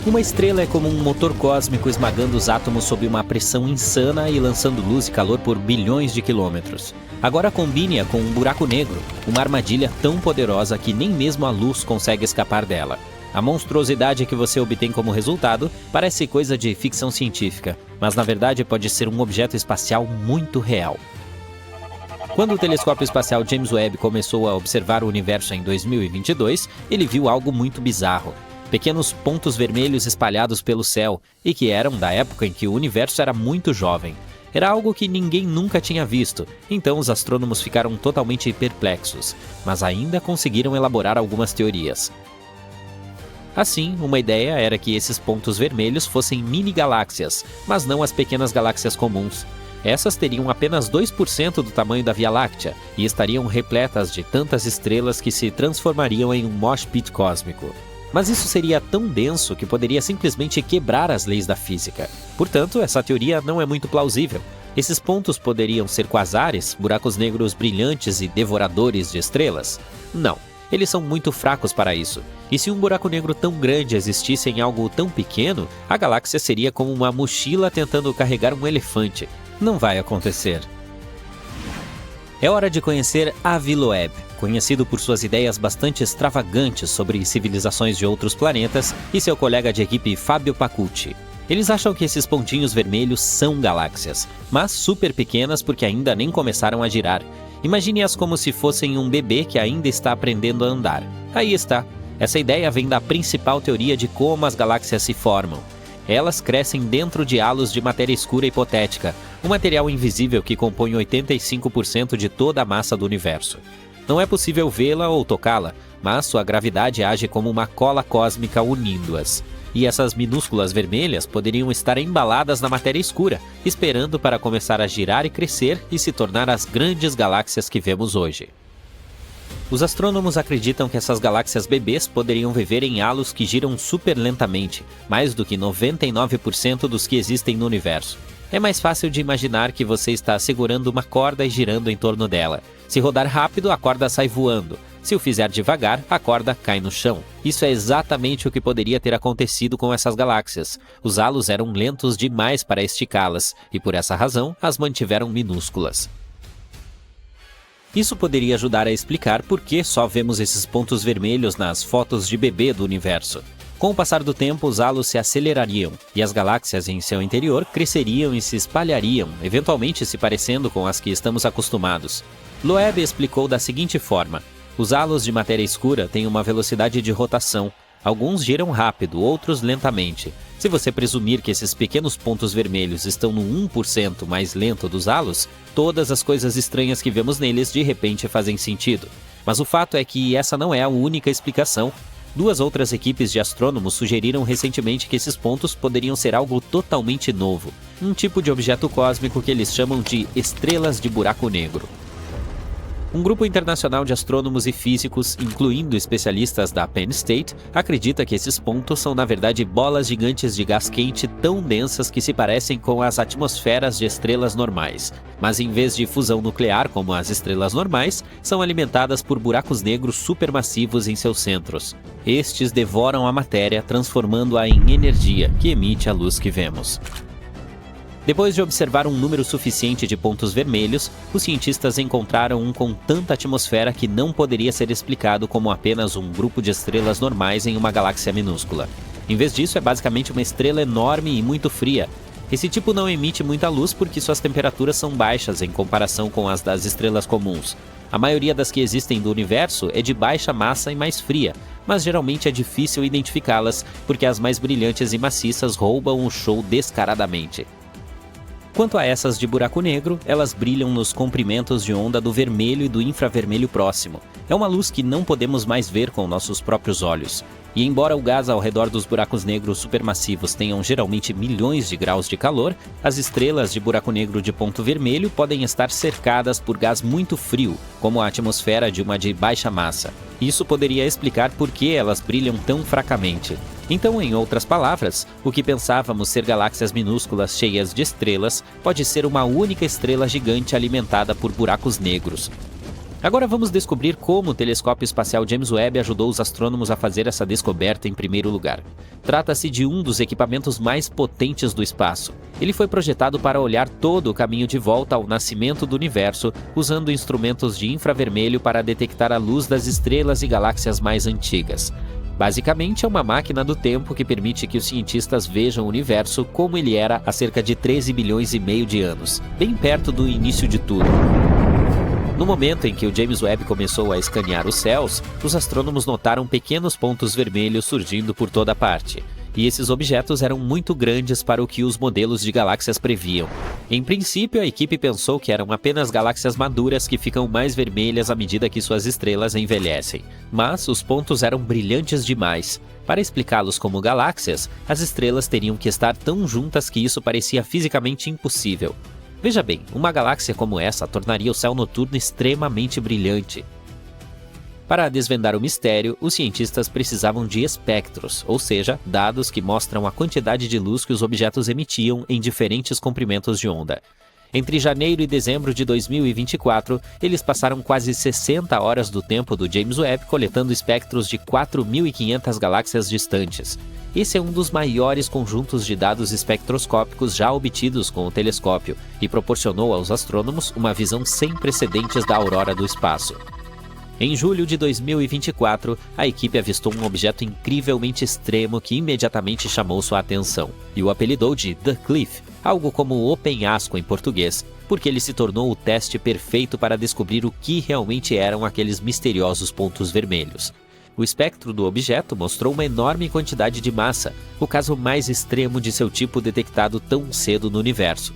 Uma estrela é como um motor cósmico esmagando os átomos sob uma pressão insana e lançando luz e calor por bilhões de quilômetros. Agora combine-a com um buraco negro, uma armadilha tão poderosa que nem mesmo a luz consegue escapar dela. A monstruosidade que você obtém como resultado parece coisa de ficção científica, mas na verdade pode ser um objeto espacial muito real. Quando o telescópio espacial James Webb começou a observar o universo em 2022, ele viu algo muito bizarro. Pequenos pontos vermelhos espalhados pelo céu, e que eram da época em que o universo era muito jovem. Era algo que ninguém nunca tinha visto, então os astrônomos ficaram totalmente perplexos, mas ainda conseguiram elaborar algumas teorias. Assim, uma ideia era que esses pontos vermelhos fossem mini-galáxias, mas não as pequenas galáxias comuns. Essas teriam apenas 2% do tamanho da Via Láctea e estariam repletas de tantas estrelas que se transformariam em um mosh pit cósmico. Mas isso seria tão denso que poderia simplesmente quebrar as leis da física. Portanto, essa teoria não é muito plausível. Esses pontos poderiam ser quasares, buracos negros brilhantes e devoradores de estrelas? Não, eles são muito fracos para isso. E se um buraco negro tão grande existisse em algo tão pequeno, a galáxia seria como uma mochila tentando carregar um elefante. Não vai acontecer. É hora de conhecer Avi Loeb, conhecido por suas ideias bastante extravagantes sobre civilizações de outros planetas, e seu colega de equipe Fábio Pacucci. Eles acham que esses pontinhos vermelhos são galáxias, mas super pequenas porque ainda nem começaram a girar. Imagine-as como se fossem um bebê que ainda está aprendendo a andar. Aí está. Essa ideia vem da principal teoria de como as galáxias se formam. Elas crescem dentro de halos de matéria escura hipotética, um material invisível que compõe 85% de toda a massa do universo. Não é possível vê-la ou tocá-la, mas sua gravidade age como uma cola cósmica unindo-as. E essas minúsculas vermelhas poderiam estar embaladas na matéria escura, esperando para começar a girar e crescer e se tornar as grandes galáxias que vemos hoje. Os astrônomos acreditam que essas galáxias bebês poderiam viver em halos que giram super lentamente, mais do que 99% dos que existem no universo. É mais fácil de imaginar que você está segurando uma corda e girando em torno dela. Se rodar rápido, a corda sai voando. Se o fizer devagar, a corda cai no chão. Isso é exatamente o que poderia ter acontecido com essas galáxias. Os halos eram lentos demais para esticá-las, e por essa razão, as mantiveram minúsculas. Isso poderia ajudar a explicar por que só vemos esses pontos vermelhos nas fotos de bebê do universo. Com o passar do tempo, os halos se acelerariam, e as galáxias em seu interior cresceriam e se espalhariam, eventualmente se parecendo com as que estamos acostumados. Loeb explicou da seguinte forma: os halos de matéria escura têm uma velocidade de rotação. Alguns giram rápido, outros lentamente. Se você presumir que esses pequenos pontos vermelhos estão no 1% mais lento dos halos, todas as coisas estranhas que vemos neles de repente fazem sentido. Mas o fato é que essa não é a única explicação. Duas outras equipes de astrônomos sugeriram recentemente que esses pontos poderiam ser algo totalmente novo, um tipo de objeto cósmico que eles chamam de estrelas de buraco negro. Um grupo internacional de astrônomos e físicos, incluindo especialistas da Penn State, acredita que esses pontos são na verdade bolas gigantes de gás quente tão densas que se parecem com as atmosferas de estrelas normais, mas em vez de fusão nuclear como as estrelas normais, são alimentadas por buracos negros supermassivos em seus centros. Estes devoram a matéria, transformando-a em energia, que emite a luz que vemos. Depois de observar um número suficiente de pontos vermelhos, os cientistas encontraram um com tanta atmosfera que não poderia ser explicado como apenas um grupo de estrelas normais em uma galáxia minúscula. Em vez disso, é basicamente uma estrela enorme e muito fria. Esse tipo não emite muita luz porque suas temperaturas são baixas em comparação com as das estrelas comuns. A maioria das que existem do universo é de baixa massa e mais fria, mas geralmente é difícil identificá-las porque as mais brilhantes e maciças roubam o show descaradamente. Quanto a essas de buraco negro, elas brilham nos comprimentos de onda do vermelho e do infravermelho próximo. É uma luz que não podemos mais ver com nossos próprios olhos. E embora o gás ao redor dos buracos negros supermassivos tenham geralmente milhões de graus de calor, as estrelas de buraco negro de ponto vermelho podem estar cercadas por gás muito frio, como a atmosfera de uma de baixa massa. Isso poderia explicar por que elas brilham tão fracamente. Então, em outras palavras, o que pensávamos ser galáxias minúsculas cheias de estrelas pode ser uma única estrela gigante alimentada por buracos negros. Agora vamos descobrir como o telescópio espacial James Webb ajudou os astrônomos a fazer essa descoberta em primeiro lugar. Trata-se de um dos equipamentos mais potentes do espaço. Ele foi projetado para olhar todo o caminho de volta ao nascimento do universo, usando instrumentos de infravermelho para detectar a luz das estrelas e galáxias mais antigas. Basicamente, é uma máquina do tempo que permite que os cientistas vejam o universo como ele era há cerca de 13 bilhões e meio de anos, bem perto do início de tudo. No momento em que o James Webb começou a escanear os céus, os astrônomos notaram pequenos pontos vermelhos surgindo por toda parte. E esses objetos eram muito grandes para o que os modelos de galáxias previam. Em princípio, a equipe pensou que eram apenas galáxias maduras que ficam mais vermelhas à medida que suas estrelas envelhecem. Mas os pontos eram brilhantes demais. Para explicá-los como galáxias, as estrelas teriam que estar tão juntas que isso parecia fisicamente impossível. Veja bem, uma galáxia como essa tornaria o céu noturno extremamente brilhante. Para desvendar o mistério, os cientistas precisavam de espectros, ou seja, dados que mostram a quantidade de luz que os objetos emitiam em diferentes comprimentos de onda. Entre janeiro e dezembro de 2024, eles passaram quase 60 horas do tempo do James Webb coletando espectros de 4.500 galáxias distantes. Esse é um dos maiores conjuntos de dados espectroscópicos já obtidos com o telescópio e proporcionou aos astrônomos uma visão sem precedentes da aurora do espaço. Em julho de 2024, a equipe avistou um objeto incrivelmente extremo que imediatamente chamou sua atenção e o apelidou de The Cliff, algo como o penhasco em português, porque ele se tornou o teste perfeito para descobrir o que realmente eram aqueles misteriosos pontos vermelhos. O espectro do objeto mostrou uma enorme quantidade de massa, o caso mais extremo de seu tipo detectado tão cedo no universo.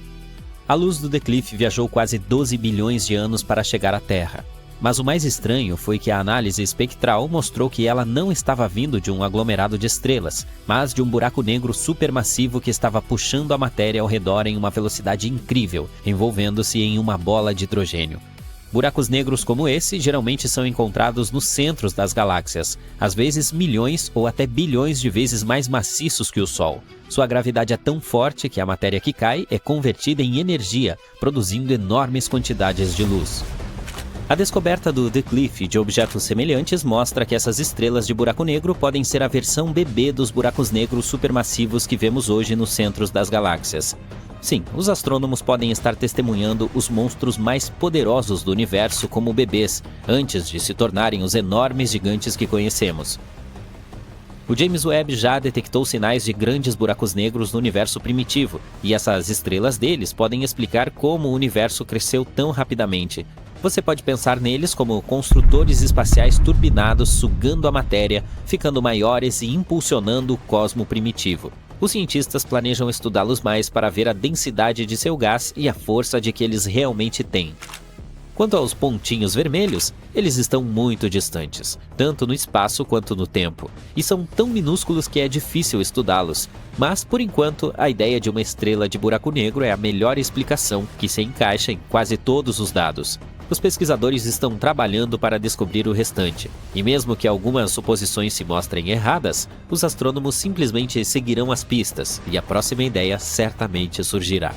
A luz do The Cliff viajou quase 12 bilhões de anos para chegar à Terra. Mas o mais estranho foi que a análise espectral mostrou que ela não estava vindo de um aglomerado de estrelas, mas de um buraco negro supermassivo que estava puxando a matéria ao redor em uma velocidade incrível, envolvendo-se em uma bola de hidrogênio. Buracos negros como esse geralmente são encontrados nos centros das galáxias, às vezes milhões ou até bilhões de vezes mais maciços que o Sol. Sua gravidade é tão forte que a matéria que cai é convertida em energia, produzindo enormes quantidades de luz. A descoberta do The Cliff e de objetos semelhantes mostra que essas estrelas de buraco negro podem ser a versão bebê dos buracos negros supermassivos que vemos hoje nos centros das galáxias. Sim, os astrônomos podem estar testemunhando os monstros mais poderosos do universo como bebês, antes de se tornarem os enormes gigantes que conhecemos. O James Webb já detectou sinais de grandes buracos negros no universo primitivo, e essas estrelas deles podem explicar como o universo cresceu tão rapidamente. Você pode pensar neles como construtores espaciais turbinados sugando a matéria, ficando maiores e impulsionando o cosmo primitivo. Os cientistas planejam estudá-los mais para ver a densidade de seu gás e a força de que eles realmente têm. Quanto aos pontinhos vermelhos, eles estão muito distantes, tanto no espaço quanto no tempo, e são tão minúsculos que é difícil estudá-los. Mas, por enquanto, a ideia de uma estrela de buraco negro é a melhor explicação que se encaixa em quase todos os dados. Os pesquisadores estão trabalhando para descobrir o restante, e mesmo que algumas suposições se mostrem erradas, os astrônomos simplesmente seguirão as pistas, e a próxima ideia certamente surgirá.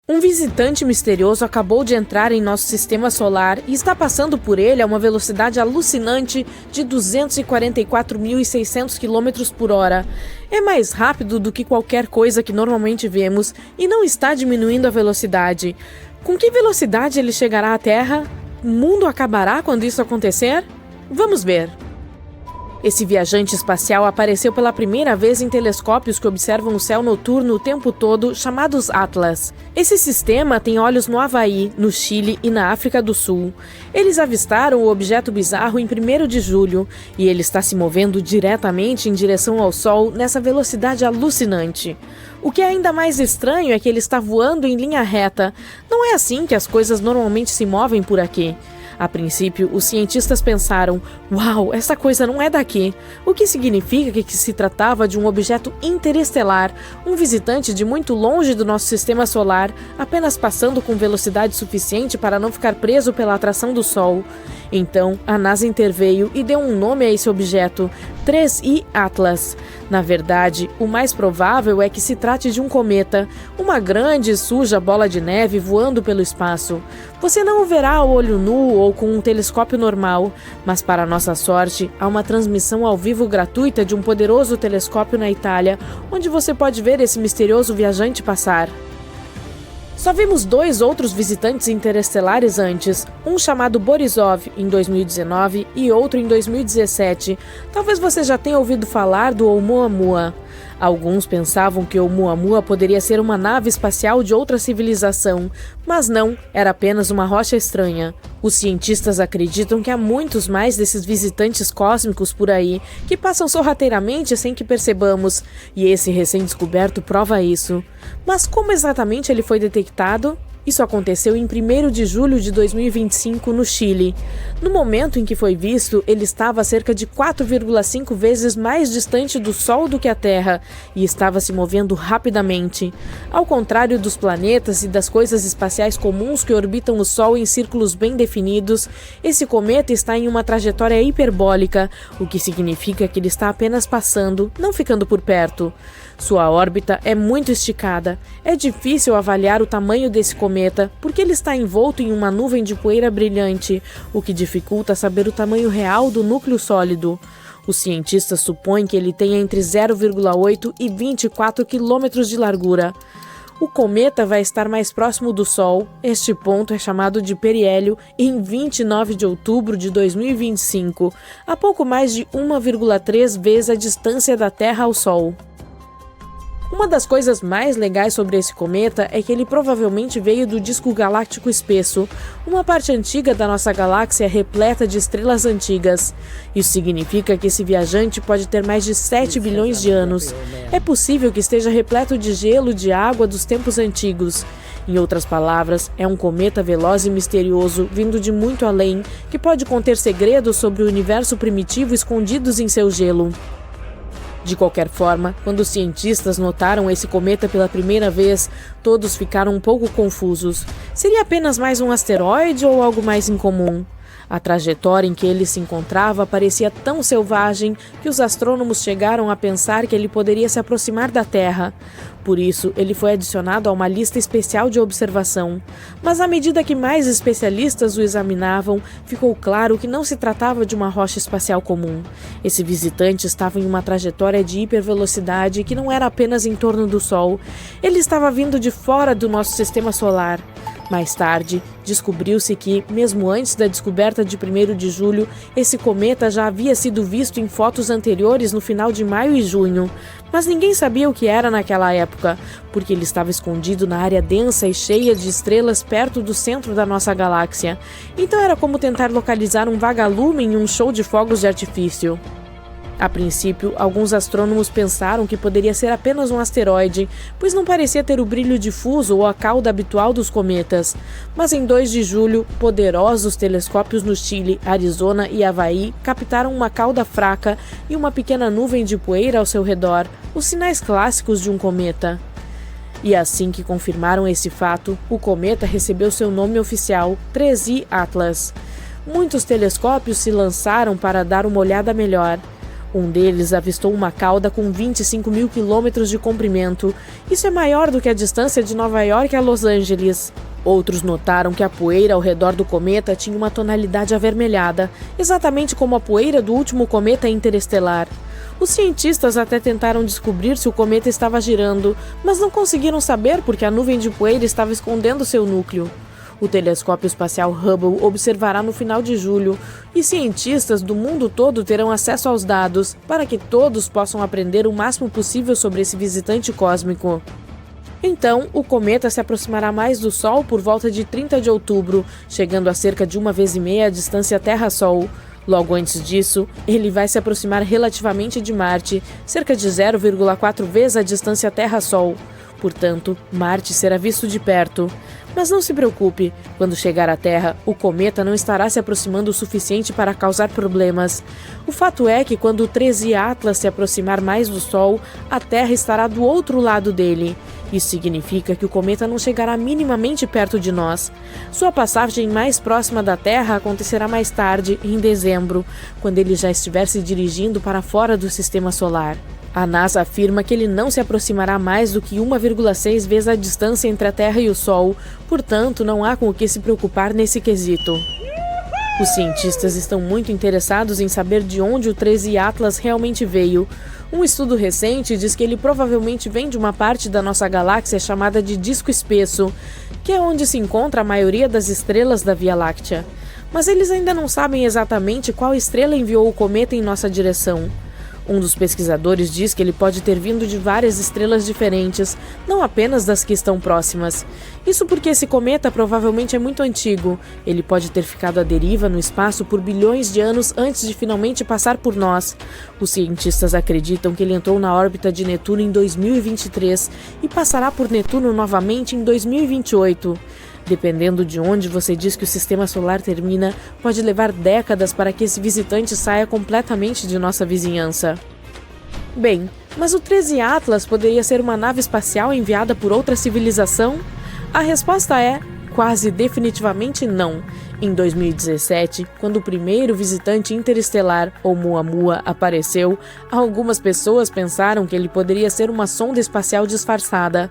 Um visitante misterioso acabou de entrar em nosso sistema solar e está passando por ele a uma velocidade alucinante de 244.600 km por hora. É mais rápido do que qualquer coisa que normalmente vemos e não está diminuindo a velocidade. Com que velocidade ele chegará à Terra? O mundo acabará quando isso acontecer? Vamos ver. Esse viajante espacial apareceu pela primeira vez em telescópios que observam o céu noturno o tempo todo, chamados Atlas. Esse sistema tem olhos no Havaí, no Chile e na África do Sul. Eles avistaram o objeto bizarro em 1º de julho, e ele está se movendo diretamente em direção ao Sol nessa velocidade alucinante. O que é ainda mais estranho é que ele está voando em linha reta. Não é assim que as coisas normalmente se movem por aqui. A princípio, os cientistas pensaram, uau, essa coisa não é daqui, o que significa que se tratava de um objeto interestelar, um visitante de muito longe do nosso sistema solar, apenas passando com velocidade suficiente para não ficar preso pela atração do Sol. Então, a NASA interveio e deu um nome a esse objeto, 3I Atlas. Na verdade, o mais provável é que se trate de um cometa, uma grande e suja bola de neve voando pelo espaço. Você não o verá a olho nu ou com um telescópio normal, mas para nossa sorte, há uma transmissão ao vivo gratuita de um poderoso telescópio na Itália, onde você pode ver esse misterioso viajante passar. Só vimos 2 outros visitantes interestelares antes, um chamado Borisov em 2019 e outro em 2017. Talvez você já tenha ouvido falar do Oumuamua. Alguns pensavam que Oumuamua poderia ser uma nave espacial de outra civilização, mas não, era apenas uma rocha estranha. Os cientistas acreditam que há muitos mais desses visitantes cósmicos por aí, que passam sorrateiramente sem que percebamos, e esse recém-descoberto prova isso. Mas como exatamente ele foi detectado? Isso aconteceu em 1º de julho de 2025, no Chile. No momento em que foi visto, ele estava a cerca de 4,5 vezes mais distante do Sol do que a Terra e estava se movendo rapidamente. Ao contrário dos planetas e das coisas espaciais comuns que orbitam o Sol em círculos bem definidos, esse cometa está em uma trajetória hiperbólica, o que significa que ele está apenas passando, não ficando por perto. Sua órbita é muito esticada. É difícil avaliar o tamanho desse cometa, porque ele está envolto em uma nuvem de poeira brilhante, o que dificulta saber o tamanho real do núcleo sólido. Os cientistas supõem que ele tenha entre 0,8 e 24 quilômetros de largura. O cometa vai estar mais próximo do Sol, este ponto é chamado de periélio, em 29 de outubro de 2025, a pouco mais de 1,3 vezes a distância da Terra ao Sol. Uma das coisas mais legais sobre esse cometa é que ele provavelmente veio do disco galáctico espesso, uma parte antiga da nossa galáxia repleta de estrelas antigas. Isso significa que esse viajante pode ter mais de 7 bilhões de anos. É possível que esteja repleto de gelo de água dos tempos antigos. Em outras palavras, é um cometa veloz e misterioso, vindo de muito além, que pode conter segredos sobre o universo primitivo escondidos em seu gelo. De qualquer forma, quando os cientistas notaram esse cometa pela primeira vez, todos ficaram um pouco confusos. Seria apenas mais um asteroide ou algo mais incomum? A trajetória em que ele se encontrava parecia tão selvagem que os astrônomos chegaram a pensar que ele poderia se aproximar da Terra. Por isso, ele foi adicionado a uma lista especial de observação. Mas à medida que mais especialistas o examinavam, ficou claro que não se tratava de uma rocha espacial comum. Esse visitante estava em uma trajetória de hipervelocidade que não era apenas em torno do Sol. Ele estava vindo de fora do nosso sistema solar. Mais tarde, descobriu-se que, mesmo antes da descoberta de 1º de julho, esse cometa já havia sido visto em fotos anteriores no final de maio e junho. Mas ninguém sabia o que era naquela época, porque ele estava escondido na área densa e cheia de estrelas perto do centro da nossa galáxia. Então era como tentar localizar um vagalume em um show de fogos de artifício. A princípio, alguns astrônomos pensaram que poderia ser apenas um asteroide, pois não parecia ter o brilho difuso ou a cauda habitual dos cometas. Mas em 2 de julho, poderosos telescópios no Chile, Arizona e Havaí captaram uma cauda fraca e uma pequena nuvem de poeira ao seu redor, os sinais clássicos de um cometa. E assim que confirmaram esse fato, o cometa recebeu seu nome oficial, 3I Atlas. Muitos telescópios se lançaram para dar uma olhada melhor. Um deles avistou uma cauda com 25 mil quilômetros de comprimento. Isso é maior do que a distância de Nova York a Los Angeles. Outros notaram que a poeira ao redor do cometa tinha uma tonalidade avermelhada, exatamente como a poeira do último cometa interestelar. Os cientistas até tentaram descobrir se o cometa estava girando, mas não conseguiram saber porque a nuvem de poeira estava escondendo seu núcleo. O telescópio espacial Hubble observará no final de julho, e cientistas do mundo todo terão acesso aos dados para que todos possam aprender o máximo possível sobre esse visitante cósmico. Então, o cometa se aproximará mais do Sol por volta de 30 de outubro, chegando a cerca de 1,5 vezes a distância Terra-Sol. Logo antes disso, ele vai se aproximar relativamente de Marte, cerca de 0,4 vezes a distância Terra-Sol. Portanto, Marte será visto de perto. Mas não se preocupe, quando chegar à Terra, o cometa não estará se aproximando o suficiente para causar problemas. O fato é que quando o 3I Atlas se aproximar mais do Sol, a Terra estará do outro lado dele. Isso significa que o cometa não chegará minimamente perto de nós. Sua passagem mais próxima da Terra acontecerá mais tarde, em dezembro, quando ele já estiver se dirigindo para fora do sistema solar. A NASA afirma que ele não se aproximará mais do que 1,6 vezes a distância entre a Terra e o Sol, portanto, não há com o que se preocupar nesse quesito. Os cientistas estão muito interessados em saber de onde o 13 Atlas realmente veio. Um estudo recente diz que ele provavelmente vem de uma parte da nossa galáxia chamada de disco espesso, que é onde se encontra a maioria das estrelas da Via Láctea. Mas eles ainda não sabem exatamente qual estrela enviou o cometa em nossa direção. Um dos pesquisadores diz que ele pode ter vindo de várias estrelas diferentes, não apenas das que estão próximas. Isso porque esse cometa provavelmente é muito antigo. Ele pode ter ficado à deriva no espaço por bilhões de anos antes de finalmente passar por nós. Os cientistas acreditam que ele entrou na órbita de Netuno em 2023 e passará por Netuno novamente em 2028. Dependendo de onde você diz que o sistema solar termina, pode levar décadas para que esse visitante saia completamente de nossa vizinhança. Bem, mas o 13 Atlas poderia ser uma nave espacial enviada por outra civilização? A resposta é quase definitivamente não. Em 2017, quando o primeiro visitante interestelar, Oumuamua, apareceu, algumas pessoas pensaram que ele poderia ser uma sonda espacial disfarçada.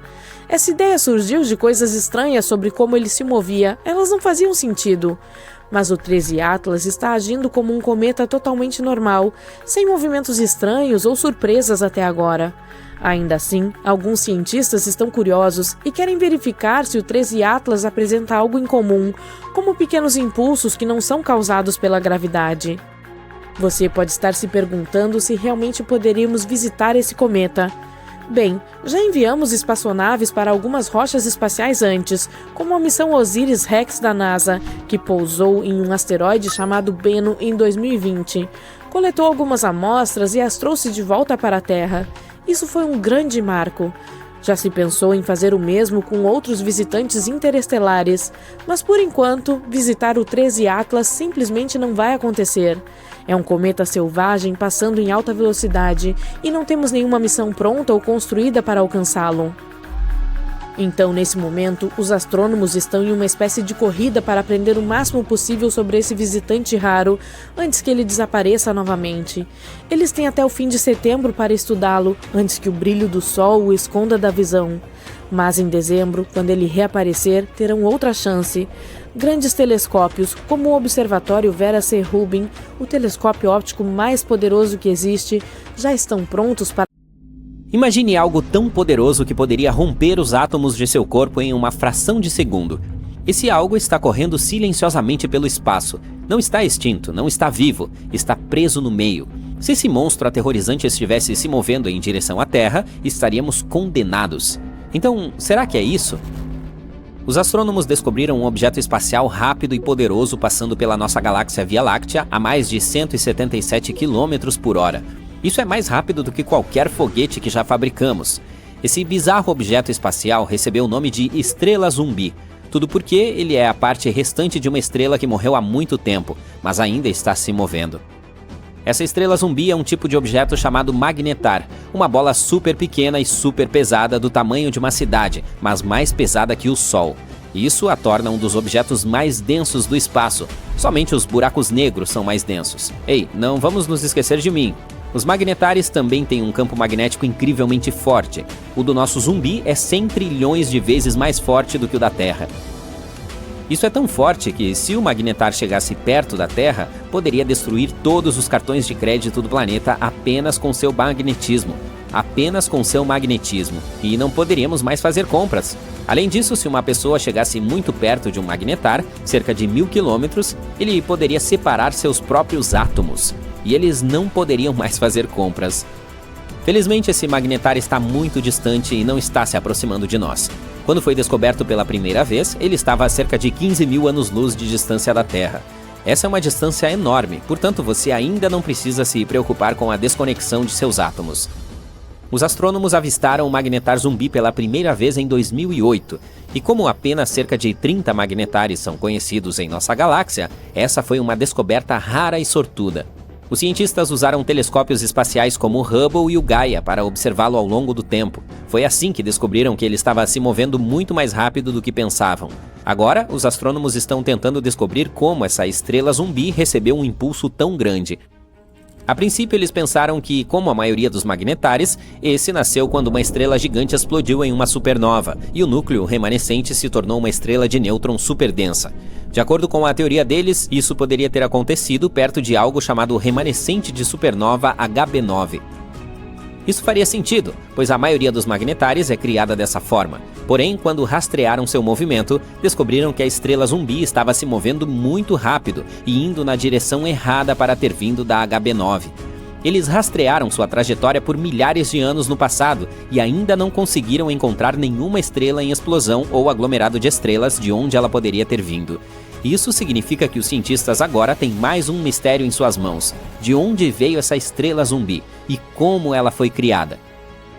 Essa ideia surgiu de coisas estranhas sobre como ele se movia, elas não faziam sentido. Mas o 13 Atlas está agindo como um cometa totalmente normal, sem movimentos estranhos ou surpresas até agora. Ainda assim, alguns cientistas estão curiosos e querem verificar se o 13 Atlas apresenta algo em comum, como pequenos impulsos que não são causados pela gravidade. Você pode estar se perguntando se realmente poderíamos visitar esse cometa. Bem, já enviamos espaçonaves para algumas rochas espaciais antes, como a missão Osiris-Rex da NASA, que pousou em um asteroide chamado Bennu em 2020. Coletou algumas amostras e as trouxe de volta para a Terra. Isso foi um grande marco. Já se pensou em fazer o mesmo com outros visitantes interestelares, mas por enquanto, visitar o 13 Atlas simplesmente não vai acontecer. É um cometa selvagem passando em alta velocidade e não temos nenhuma missão pronta ou construída para alcançá-lo. Então, nesse momento, os astrônomos estão em uma espécie de corrida para aprender o máximo possível sobre esse visitante raro antes que ele desapareça novamente. Eles têm até o fim de setembro para estudá-lo, antes que o brilho do Sol o esconda da visão. Mas em dezembro, quando ele reaparecer, terão outra chance. Grandes telescópios, como o Observatório Vera C. Rubin, o telescópio óptico mais poderoso que existe, já estão prontos para... Imagine algo tão poderoso que poderia romper os átomos de seu corpo em uma fração de segundo. Esse algo está correndo silenciosamente pelo espaço. Não está extinto, não está vivo, está preso no meio. Se esse monstro aterrorizante estivesse se movendo em direção à Terra, estaríamos condenados. Então, será que é isso? Os astrônomos descobriram um objeto espacial rápido e poderoso passando pela nossa galáxia Via Láctea a mais de 177 km por hora. Isso é mais rápido do que qualquer foguete que já fabricamos. Esse bizarro objeto espacial recebeu o nome de Estrela Zumbi. Tudo porque ele é a parte restante de uma estrela que morreu há muito tempo, mas ainda está se movendo. Essa estrela zumbi é um tipo de objeto chamado magnetar, uma bola super pequena e super pesada do tamanho de uma cidade, mas mais pesada que o Sol. Isso a torna um dos objetos mais densos do espaço. Somente os buracos negros são mais densos. Ei, não vamos nos esquecer de mim. Os magnetares também têm um campo magnético incrivelmente forte. O do nosso zumbi é 100 trilhões de vezes mais forte do que o da Terra. Isso é tão forte que, se o magnetar chegasse perto da Terra, poderia destruir todos os cartões de crédito do planeta apenas com seu magnetismo. Apenas com seu magnetismo. E não poderíamos mais fazer compras. Além disso, se uma pessoa chegasse muito perto de um magnetar, cerca de 1000 quilômetros, ele poderia separar seus próprios átomos. E eles não poderiam mais fazer compras. Felizmente, esse magnetar está muito distante e não está se aproximando de nós. Quando foi descoberto pela primeira vez, ele estava a cerca de 15 mil anos-luz de distância da Terra. Essa é uma distância enorme, portanto você ainda não precisa se preocupar com a desconexão de seus átomos. Os astrônomos avistaram o magnetar zumbi pela primeira vez em 2008, e como apenas cerca de 30 magnetares são conhecidos em nossa galáxia, essa foi uma descoberta rara e sortuda. Os cientistas usaram telescópios espaciais como o Hubble e o Gaia para observá-lo ao longo do tempo. Foi assim que descobriram que ele estava se movendo muito mais rápido do que pensavam. Agora, os astrônomos estão tentando descobrir como essa estrela zumbi recebeu um impulso tão grande. A princípio, eles pensaram que, como a maioria dos magnetares, esse nasceu quando uma estrela gigante explodiu em uma supernova, e o núcleo remanescente se tornou uma estrela de nêutron superdensa. De acordo com a teoria deles, isso poderia ter acontecido perto de algo chamado remanescente de supernova HB9. Isso faria sentido, pois a maioria dos magnetares é criada dessa forma. Porém, quando rastrearam seu movimento, descobriram que a estrela zumbi estava se movendo muito rápido e indo na direção errada para ter vindo da HB9. Eles rastrearam sua trajetória por milhares de anos no passado e ainda não conseguiram encontrar nenhuma estrela em explosão ou aglomerado de estrelas de onde ela poderia ter vindo. Isso significa que os cientistas agora têm mais um mistério em suas mãos: de onde veio essa estrela zumbi e como ela foi criada.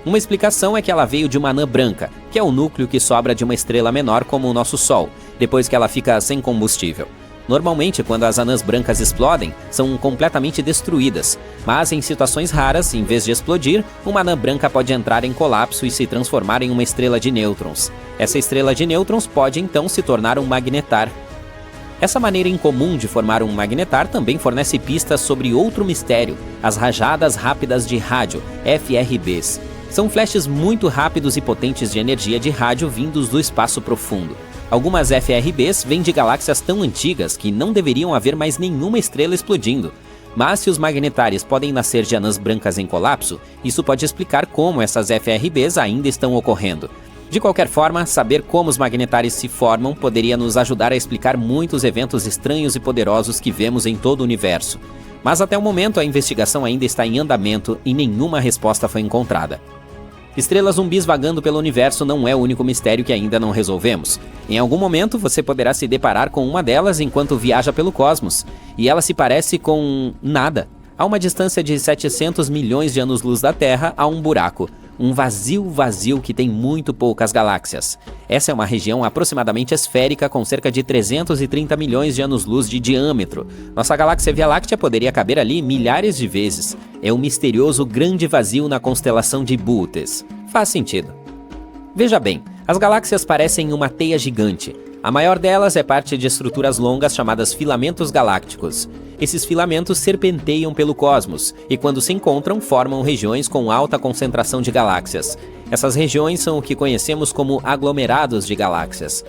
Uma explicação é que ela veio de uma anã branca, que é o núcleo que sobra de uma estrela menor como o nosso Sol, depois que ela fica sem combustível. Normalmente, quando as anãs brancas explodem, são completamente destruídas, mas em situações raras, em vez de explodir, uma anã branca pode entrar em colapso e se transformar em uma estrela de nêutrons. Essa estrela de nêutrons pode então se tornar um magnetar. Essa maneira incomum de formar um magnetar também fornece pistas sobre outro mistério: as rajadas rápidas de rádio, FRBs. São flashes muito rápidos e potentes de energia de rádio vindos do espaço profundo. Algumas FRBs vêm de galáxias tão antigas que não deveriam haver mais nenhuma estrela explodindo. Mas se os magnetares podem nascer de anãs brancas em colapso, isso pode explicar como essas FRBs ainda estão ocorrendo. De qualquer forma, saber como os magnetares se formam poderia nos ajudar a explicar muitos eventos estranhos e poderosos que vemos em todo o universo. Mas até o momento a investigação ainda está em andamento e nenhuma resposta foi encontrada. Estrelas zumbis vagando pelo universo não é o único mistério que ainda não resolvemos. Em algum momento você poderá se deparar com uma delas enquanto viaja pelo cosmos, e ela se parece com nada. A uma distância de 700 milhões de anos-luz da Terra há um buraco, um vazio que tem muito poucas galáxias. Essa é uma região aproximadamente esférica com cerca de 330 milhões de anos-luz de diâmetro. Nossa galáxia Via Láctea poderia caber ali milhares de vezes. É um misterioso grande vazio na constelação de Bootes. Faz sentido. Veja bem, as galáxias parecem uma teia gigante. A maior delas é parte de estruturas longas chamadas filamentos galácticos. Esses filamentos serpenteiam pelo cosmos e, quando se encontram, formam regiões com alta concentração de galáxias. Essas regiões são o que conhecemos como aglomerados de galáxias.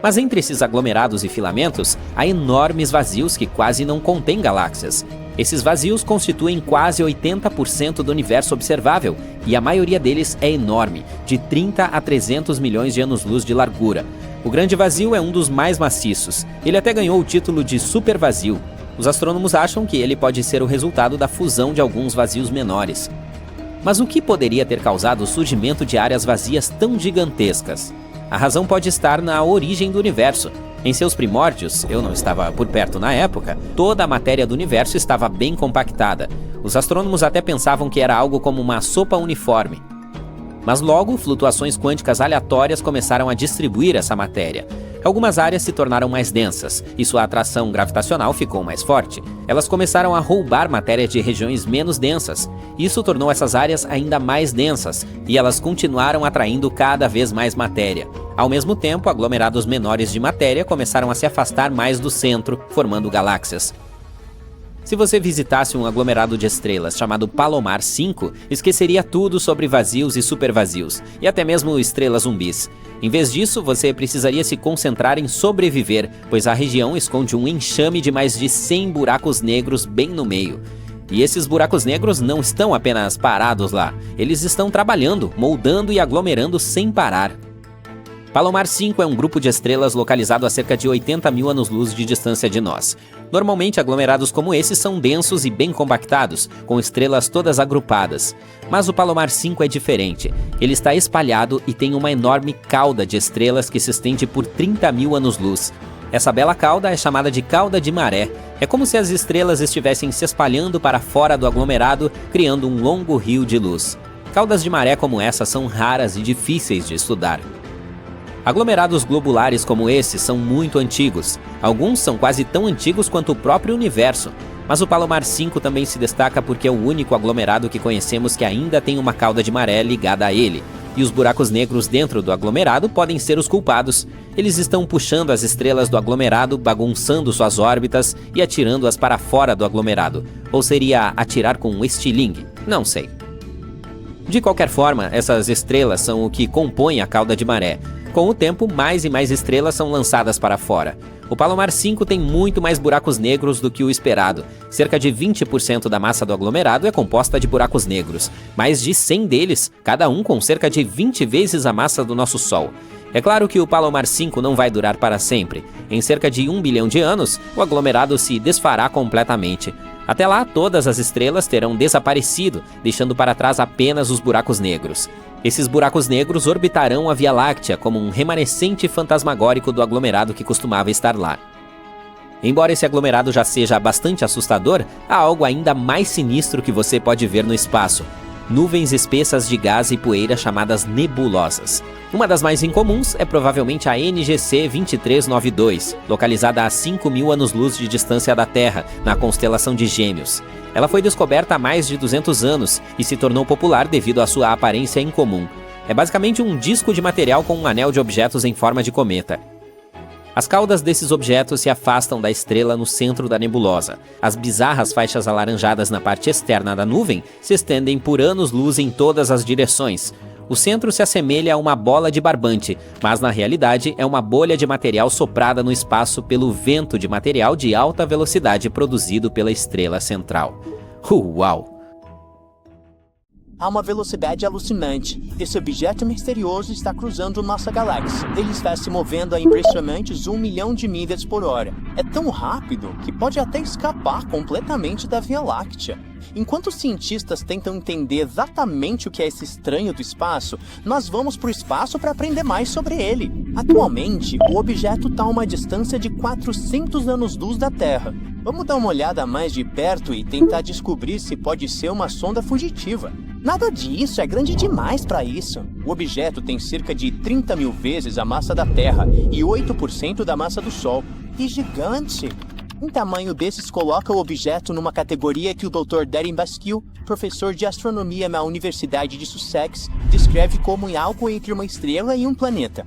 Mas entre esses aglomerados e filamentos, há enormes vazios que quase não contêm galáxias. Esses vazios constituem quase 80% do universo observável, e a maioria deles é enorme, de 30 a 300 milhões de anos-luz de largura. O grande vazio é um dos mais maciços. Ele até ganhou o título de supervazio. Os astrônomos acham que ele pode ser o resultado da fusão de alguns vazios menores. Mas o que poderia ter causado o surgimento de áreas vazias tão gigantescas? A razão pode estar na origem do universo. Em seus primórdios, eu não estava por perto na época, toda a matéria do universo estava bem compactada. Os astrônomos até pensavam que era algo como uma sopa uniforme. Mas logo, flutuações quânticas aleatórias começaram a distribuir essa matéria. Algumas áreas se tornaram mais densas, e sua atração gravitacional ficou mais forte. Elas começaram a roubar matéria de regiões menos densas. Isso tornou essas áreas ainda mais densas, e elas continuaram atraindo cada vez mais matéria. Ao mesmo tempo, aglomerados menores de matéria começaram a se afastar mais do centro, formando galáxias. Se você visitasse um aglomerado de estrelas chamado Palomar 5, esqueceria tudo sobre vazios e supervazios, e até mesmo estrelas zumbis. Em vez disso, você precisaria se concentrar em sobreviver, pois a região esconde um enxame de mais de 100 buracos negros bem no meio. E esses buracos negros não estão apenas parados lá, eles estão trabalhando, moldando e aglomerando sem parar. Palomar 5 é um grupo de estrelas localizado a cerca de 80 mil anos-luz de distância de nós. Normalmente, aglomerados como esses são densos e bem compactados, com estrelas todas agrupadas. Mas o Palomar 5 é diferente. Ele está espalhado e tem uma enorme cauda de estrelas que se estende por 30 mil anos-luz. Essa bela cauda é chamada de cauda de maré. É como se as estrelas estivessem se espalhando para fora do aglomerado, criando um longo rio de luz. Caudas de maré como essa são raras e difíceis de estudar. Aglomerados globulares como esses são muito antigos. Alguns são quase tão antigos quanto o próprio universo. Mas o Palomar 5 também se destaca porque é o único aglomerado que conhecemos que ainda tem uma cauda de maré ligada a ele. E os buracos negros dentro do aglomerado podem ser os culpados. Eles estão puxando as estrelas do aglomerado, bagunçando suas órbitas e atirando-as para fora do aglomerado. Ou seria atirar com um estilingue? Não sei. De qualquer forma, essas estrelas são o que compõe a cauda de maré. Com o tempo, mais e mais estrelas são lançadas para fora. O Palomar 5 tem muito mais buracos negros do que o esperado. Cerca de 20% da massa do aglomerado é composta de buracos negros. Mais de 100 deles, cada um com cerca de 20 vezes a massa do nosso Sol. É claro que o Palomar 5 não vai durar para sempre. Em cerca de 1 bilhão de anos, o aglomerado se desfará completamente. Até lá, todas as estrelas terão desaparecido, deixando para trás apenas os buracos negros. Esses buracos negros orbitarão a Via Láctea como um remanescente fantasmagórico do aglomerado que costumava estar lá. Embora esse aglomerado já seja bastante assustador, há algo ainda mais sinistro que você pode ver no espaço: nuvens espessas de gás e poeira chamadas nebulosas. Uma das mais incomuns é provavelmente a NGC 2392, localizada a 5.000 anos-luz de distância da Terra, na constelação de Gêmeos. Ela foi descoberta há mais de 200 anos e se tornou popular devido à sua aparência incomum. É basicamente um disco de material com um anel de objetos em forma de cometa. As caudas desses objetos se afastam da estrela no centro da nebulosa. As bizarras faixas alaranjadas na parte externa da nuvem se estendem por anos-luz em todas as direções. O centro se assemelha a uma bola de barbante, mas na realidade é uma bolha de material soprada no espaço pelo vento de material de alta velocidade produzido pela estrela central. Uau! Há uma velocidade alucinante. Esse objeto misterioso está cruzando nossa galáxia. Ele está se movendo a impressionantes 1 milhão de milhas por hora. É tão rápido que pode até escapar completamente da Via Láctea. Enquanto os cientistas tentam entender exatamente o que é esse estranho do espaço, nós vamos para o espaço para aprender mais sobre ele. Atualmente, o objeto está a uma distância de 400 anos-luz da Terra. Vamos dar uma olhada mais de perto e tentar descobrir se pode ser uma sonda fugitiva. Nada disso, é grande demais para isso. O objeto tem cerca de 30 mil vezes a massa da Terra e 8% da massa do Sol. Que gigante! Um tamanho desses coloca o objeto numa categoria que o Dr. Darren Baskill, professor de astronomia na Universidade de Sussex, descreve como algo entre uma estrela e um planeta.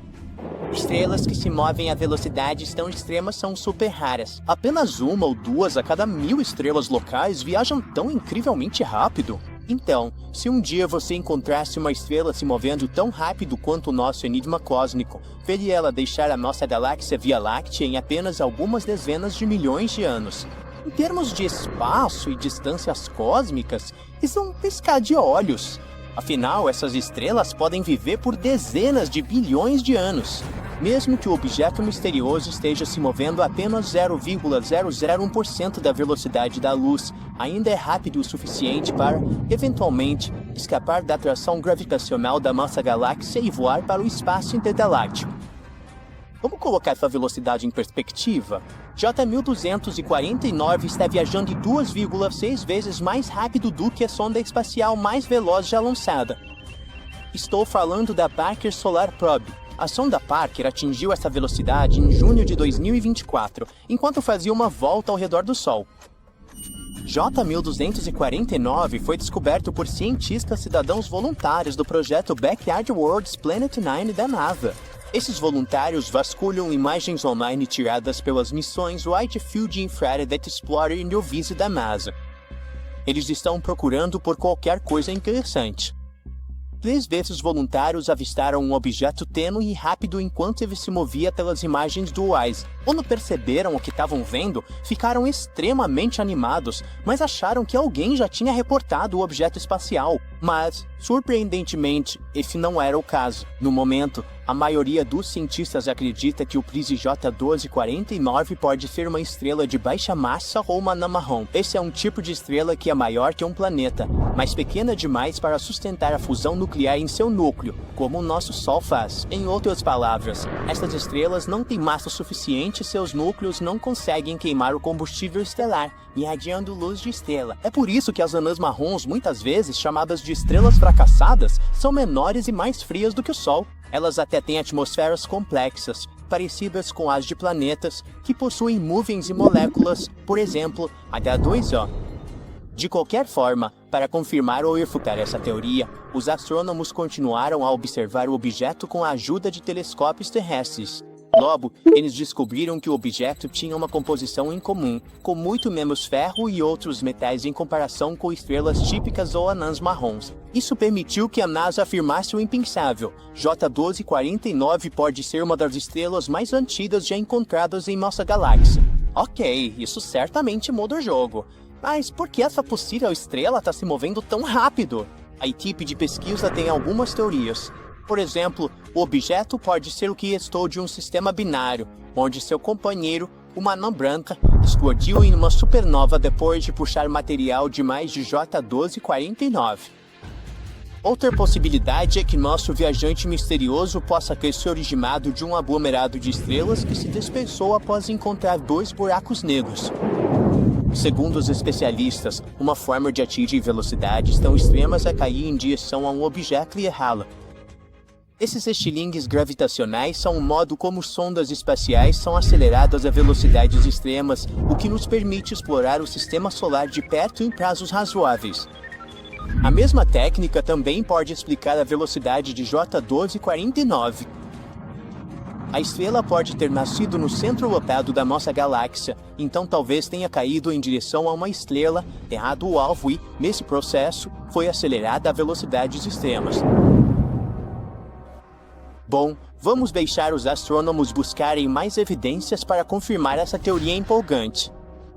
Estrelas que se movem a velocidades tão extremas são super raras. Apenas 1 ou 2 a cada 1000 estrelas locais viajam tão incrivelmente rápido. Então, se um dia você encontrasse uma estrela se movendo tão rápido quanto o nosso enigma cósmico, veria ela deixar a nossa galáxia Via Láctea em apenas algumas dezenas de milhões de anos. Em termos de espaço e distâncias cósmicas, isso é um piscar de olhos. Afinal, essas estrelas podem viver por dezenas de bilhões de anos. Mesmo que o objeto misterioso esteja se movendo a apenas 0,001% da velocidade da luz, ainda é rápido o suficiente para, eventualmente, escapar da atração gravitacional da nossa galáxia e voar para o espaço intergaláctico. Vamos colocar essa velocidade em perspectiva? J1249 está viajando 2,6 vezes mais rápido do que a sonda espacial mais veloz já lançada. Estou falando da Parker Solar Probe. A sonda Parker atingiu essa velocidade em junho de 2024, enquanto fazia uma volta ao redor do Sol. J1249 foi descoberto por cientistas cidadãos voluntários do projeto Backyard Worlds Planet 9 da NASA. Esses voluntários vasculham imagens online tiradas pelas missões Wide Field Infrared Explorer e Novice da NASA. Eles estão procurando por qualquer coisa interessante. 3 desses voluntários avistaram um objeto tênue e rápido enquanto ele se movia pelas imagens do WISE. Quando perceberam o que estavam vendo, ficaram extremamente animados, mas acharam que alguém já tinha reportado o objeto espacial. Mas, surpreendentemente, esse não era o caso. No momento, a maioria dos cientistas acredita que o Prise J1249 pode ser uma estrela de baixa massa ou uma anã marrom. Esse é um tipo de estrela que é maior que um planeta, mas pequena demais para sustentar a fusão nuclear em seu núcleo, como o nosso Sol faz. Em outras palavras, essas estrelas não têm massa suficiente e seus núcleos não conseguem queimar o combustível estelar, irradiando luz de estrela. É por isso que as anãs marrons, muitas vezes chamadas de estrelas fracassadas, são menores e mais frias do que o Sol. Elas até têm atmosferas complexas, parecidas com as de planetas que possuem nuvens e moléculas, por exemplo, H2O. De qualquer forma, para confirmar ou refutar essa teoria, os astrônomos continuaram a observar o objeto com a ajuda de telescópios terrestres. Logo, eles descobriram que o objeto tinha uma composição incomum, com muito menos ferro e outros metais em comparação com estrelas típicas ou anãs marrons. Isso permitiu que a NASA afirmasse o impensável: J1249 pode ser uma das estrelas mais antigas já encontradas em nossa galáxia. Ok, isso certamente muda o jogo. Mas por que essa possível estrela está se movendo tão rápido? A equipe de pesquisa tem algumas teorias. Por exemplo, o objeto pode ser o que restou de um sistema binário, onde seu companheiro, uma anã branca, explodiu em uma supernova depois de puxar material demais de J1249. Outra possibilidade é que nosso viajante misterioso possa ter se originado de um aglomerado de estrelas que se dispersou após encontrar 2 buracos negros. Segundo os especialistas, uma forma de atingir velocidades tão extremas é cair em direção a um objeto e errá-lo. Esses estilingues gravitacionais são o modo como sondas espaciais são aceleradas a velocidades extremas, o que nos permite explorar o sistema solar de perto em prazos razoáveis. A mesma técnica também pode explicar a velocidade de J1249. A estrela pode ter nascido no centro lotado da nossa galáxia, então talvez tenha caído em direção a uma estrela, errado o alvo e, nesse processo, foi acelerada a velocidades extremas. Bom, vamos deixar os astrônomos buscarem mais evidências para confirmar essa teoria empolgante.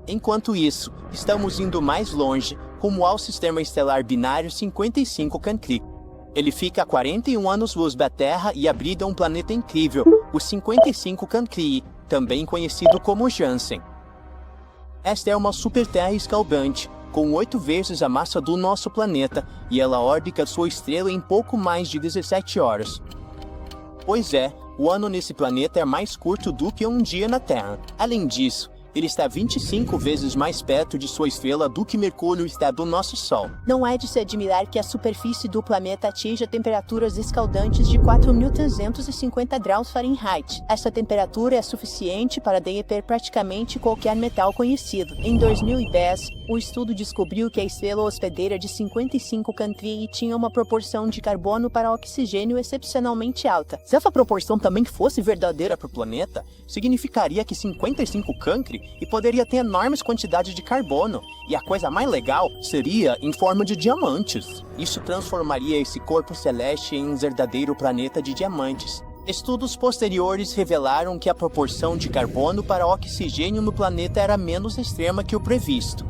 Enquanto isso, estamos indo mais longe, rumo ao sistema estelar binário 55 Cancri. Ele fica a 41 anos-luz da Terra e abriga um planeta incrível, o 55 Cancri, também conhecido como Janssen. Esta é uma super-terra escaldante, com 8 vezes a massa do nosso planeta, e ela orbita sua estrela em pouco mais de 17 horas. Pois é, o ano nesse planeta é mais curto do que um dia na Terra. Além disso, ele está 25 vezes mais perto de sua estrela do que Mercúrio está do nosso Sol. Não é de se admirar que a superfície do planeta atinja temperaturas escaldantes de 4.350 graus Fahrenheit. Essa temperatura é suficiente para derreter praticamente qualquer metal conhecido. Em 2010, o estudo descobriu que a estrela hospedeira de 55 Cancri tinha uma proporção de carbono para oxigênio excepcionalmente alta. Se essa proporção também fosse verdadeira para o planeta, significaria que 55 Cancri e poderia ter enormes quantidades de carbono, e a coisa mais legal seria em forma de diamantes. Isso transformaria esse corpo celeste em um verdadeiro planeta de diamantes. Estudos posteriores revelaram que a proporção de carbono para oxigênio no planeta era menos extrema que o previsto.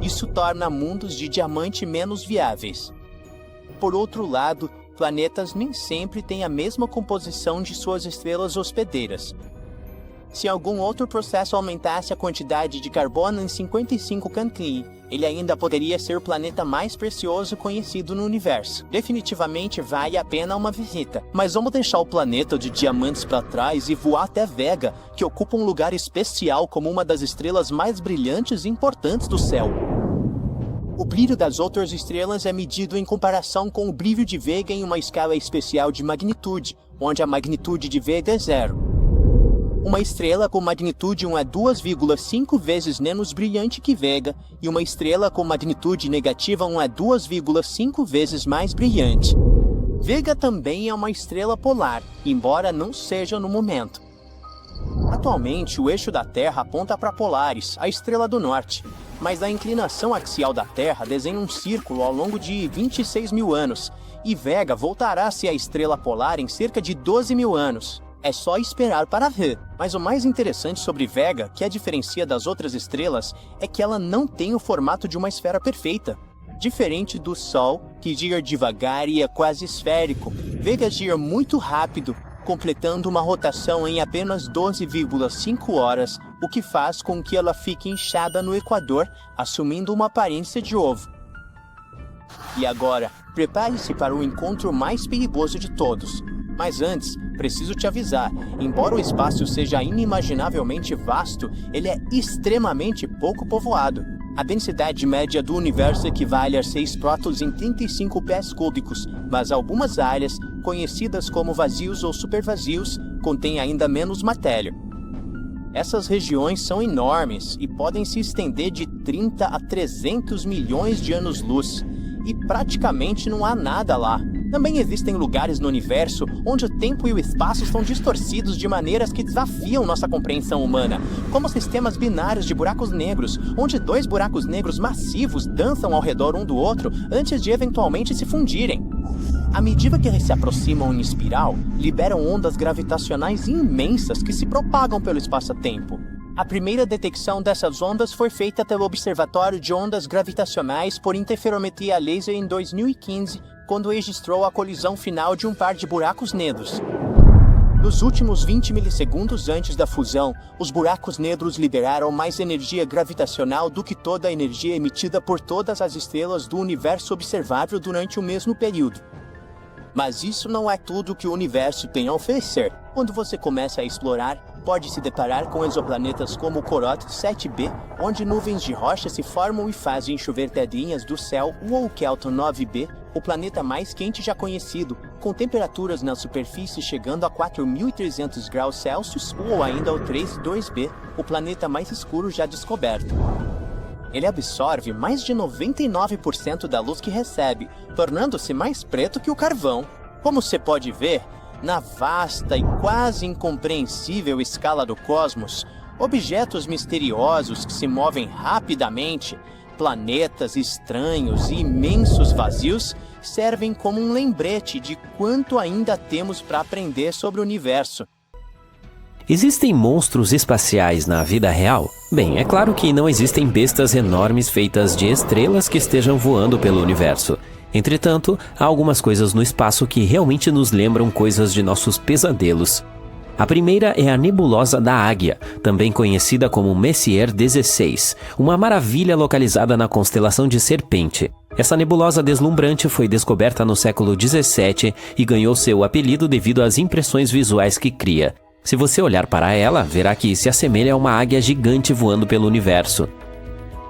Isso torna mundos de diamante menos viáveis. Por outro lado, planetas nem sempre têm a mesma composição de suas estrelas hospedeiras. Se algum outro processo aumentasse a quantidade de carbono em 55 Cancri, ele ainda poderia ser o planeta mais precioso conhecido no universo. Definitivamente vale a pena uma visita, mas vamos deixar o planeta de diamantes para trás e voar até Vega, que ocupa um lugar especial como uma das estrelas mais brilhantes e importantes do céu. O brilho das outras estrelas é medido em comparação com o brilho de Vega em uma escala especial de magnitude, onde a magnitude de Vega é 0. Uma estrela com magnitude 1 é 2,5 vezes menos brilhante que Vega, e uma estrela com magnitude negativa 1 é 2,5 vezes mais brilhante. Vega também é uma estrela polar, embora não seja no momento. Atualmente, o eixo da Terra aponta para Polaris, a estrela do norte, mas a inclinação axial da Terra desenha um círculo ao longo de 26 mil anos, e Vega voltará a ser a estrela polar em cerca de 12 mil anos. É só esperar para ver. Mas o mais interessante sobre Vega, que a diferencia das outras estrelas, é que ela não tem o formato de uma esfera perfeita. Diferente do Sol, que gira devagar e é quase esférico, Vega gira muito rápido, completando uma rotação em apenas 12,5 horas, o que faz com que ela fique inchada no Equador, assumindo uma aparência de ovo. E agora, prepare-se para o encontro mais perigoso de todos. Mas antes, preciso te avisar, embora o espaço seja inimaginavelmente vasto, ele é extremamente pouco povoado. A densidade média do universo equivale a 6 prótons em 35 pés cúbicos, mas algumas áreas, conhecidas como vazios ou supervazios, contém ainda menos matéria. Essas regiões são enormes e podem se estender de 30 a 300 milhões de anos-luz, e praticamente não há nada lá. Também existem lugares no universo onde o tempo e o espaço são distorcidos de maneiras que desafiam nossa compreensão humana, como sistemas binários de buracos negros, onde 2 buracos negros massivos dançam ao redor um do outro antes de eventualmente se fundirem. À medida que eles se aproximam em espiral, liberam ondas gravitacionais imensas que se propagam pelo espaço-tempo. A primeira detecção dessas ondas foi feita pelo Observatório de Ondas Gravitacionais por Interferometria Laser em 2015, quando registrou a colisão final de um par de buracos negros. Nos últimos 20 milissegundos antes da fusão, os buracos negros liberaram mais energia gravitacional do que toda a energia emitida por todas as estrelas do universo observável durante o mesmo período. Mas isso não é tudo que o universo tem a oferecer. Quando você começa a explorar, pode se deparar com exoplanetas como o Corot 7b, onde nuvens de rocha se formam e fazem chover pedrinhas do céu, ou o Kelton 9b, o planeta mais quente já conhecido, com temperaturas na superfície chegando a 4.300 graus Celsius, ou ainda o 32b, o planeta mais escuro já descoberto. Ele absorve mais de 99% da luz que recebe, tornando-se mais preto que o carvão. Como você pode ver, na vasta e quase incompreensível escala do cosmos, objetos misteriosos que se movem rapidamente, planetas estranhos e imensos vazios servem como um lembrete de quanto ainda temos para aprender sobre o universo. Existem monstros espaciais na vida real? Bem, é claro que não existem bestas enormes feitas de estrelas que estejam voando pelo universo. Entretanto, há algumas coisas no espaço que realmente nos lembram coisas de nossos pesadelos. A primeira é a Nebulosa da Águia, também conhecida como Messier 16, uma maravilha localizada na constelação de Serpente. Essa nebulosa deslumbrante foi descoberta no século 17 e ganhou seu apelido devido às impressões visuais que cria. Se você olhar para ela, verá que se assemelha a uma águia gigante voando pelo universo.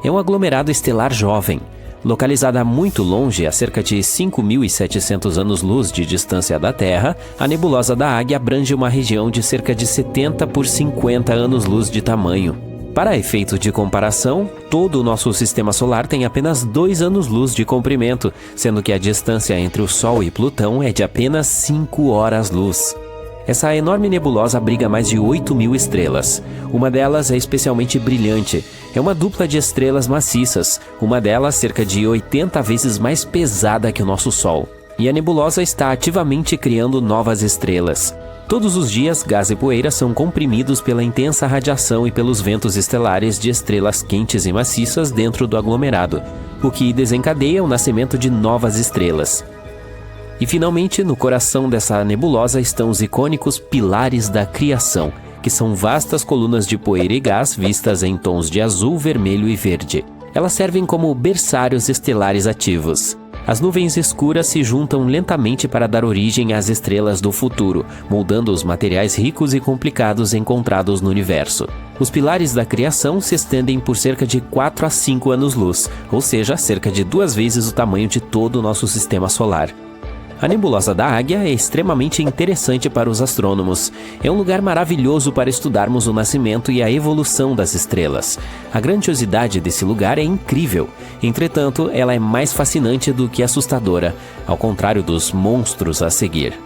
É um aglomerado estelar jovem. Localizada muito longe, a cerca de 5.700 anos-luz de distância da Terra, a nebulosa da Águia abrange uma região de cerca de 70 por 50 anos-luz de tamanho. Para efeito de comparação, todo o nosso sistema solar tem apenas 2 anos-luz de comprimento, sendo que a distância entre o Sol e Plutão é de apenas 5 horas-luz. Essa enorme nebulosa abriga mais de 8.000 estrelas. Uma delas é especialmente brilhante. É uma dupla de estrelas maciças, uma delas cerca de 80 vezes mais pesada que o nosso Sol. E a nebulosa está ativamente criando novas estrelas. Todos os dias, gás e poeira são comprimidos pela intensa radiação e pelos ventos estelares de estrelas quentes e maciças dentro do aglomerado, o que desencadeia o nascimento de novas estrelas. E finalmente, no coração dessa nebulosa estão os icônicos Pilares da Criação, que são vastas colunas de poeira e gás vistas em tons de azul, vermelho e verde. Elas servem como berçários estelares ativos. As nuvens escuras se juntam lentamente para dar origem às estrelas do futuro, moldando os materiais ricos e complicados encontrados no universo. Os pilares da criação se estendem por cerca de 4 a 5 anos-luz, ou seja, cerca de 2 vezes o tamanho de todo o nosso sistema solar. A nebulosa da Águia é extremamente interessante para os astrônomos. É um lugar maravilhoso para estudarmos o nascimento e a evolução das estrelas. A grandiosidade desse lugar é incrível. Entretanto, ela é mais fascinante do que assustadora, ao contrário dos monstros a seguir.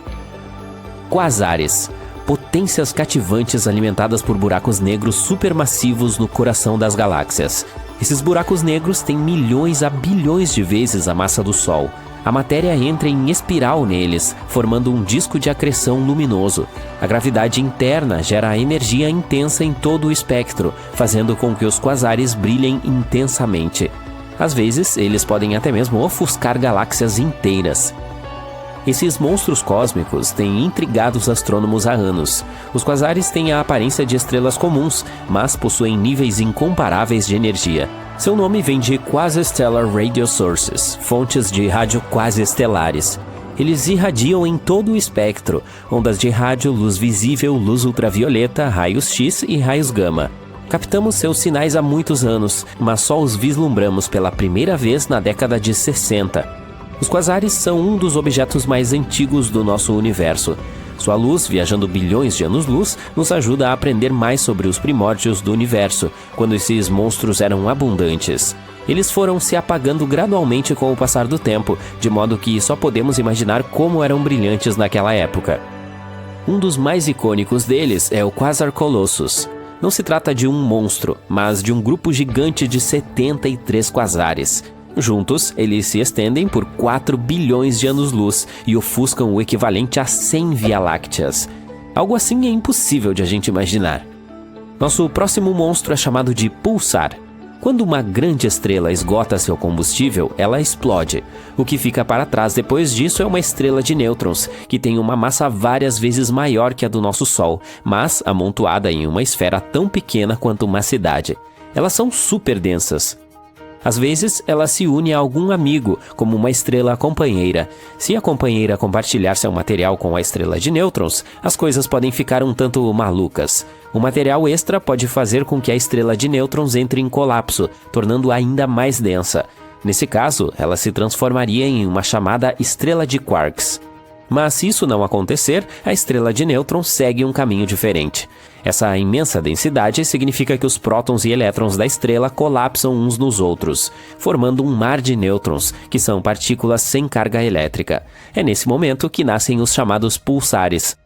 Quasares. Potências cativantes alimentadas por buracos negros supermassivos no coração das galáxias. Esses buracos negros têm milhões a bilhões de vezes a massa do Sol. A matéria entra em espiral neles, formando um disco de acreção luminoso. A gravidade interna gera energia intensa em todo o espectro, fazendo com que os quasares brilhem intensamente. Às vezes, eles podem até mesmo ofuscar galáxias inteiras. Esses monstros cósmicos têm intrigado os astrônomos há anos. Os quasares têm a aparência de estrelas comuns, mas possuem níveis incomparáveis de energia. Seu nome vem de Quasi-Stellar Radio Sources, fontes de rádio quasi-estelares. Eles irradiam em todo o espectro, ondas de rádio, luz visível, luz ultravioleta, raios X e raios gama. Captamos seus sinais há muitos anos, mas só os vislumbramos pela primeira vez na década de 60. Os quasares são um dos objetos mais antigos do nosso universo. Sua luz, viajando bilhões de anos-luz, nos ajuda a aprender mais sobre os primórdios do universo, quando esses monstros eram abundantes. Eles foram se apagando gradualmente com o passar do tempo, de modo que só podemos imaginar como eram brilhantes naquela época. Um dos mais icônicos deles é o Quasar Colossus. Não se trata de um monstro, mas de um grupo gigante de 73 quasares. Juntos, eles se estendem por 4 bilhões de anos-luz e ofuscam o equivalente a 100 Via-Lácteas. Algo assim é impossível de a gente imaginar. Nosso próximo monstro é chamado de pulsar. Quando uma grande estrela esgota seu combustível, ela explode. O que fica para trás depois disso é uma estrela de nêutrons, que tem uma massa várias vezes maior que a do nosso Sol, mas amontoada em uma esfera tão pequena quanto uma cidade. Elas são super densas. Às vezes, ela se une a algum amigo, como uma estrela companheira. Se a companheira compartilhar seu material com a estrela de nêutrons, as coisas podem ficar um tanto malucas. O material extra pode fazer com que a estrela de nêutrons entre em colapso, tornando-a ainda mais densa. Nesse caso, ela se transformaria em uma chamada estrela de quarks. Mas se isso não acontecer, a estrela de nêutrons segue um caminho diferente. Essa imensa densidade significa que os prótons e elétrons da estrela colapsam uns nos outros, formando um mar de nêutrons, que são partículas sem carga elétrica. É nesse momento que nascem os chamados pulsares.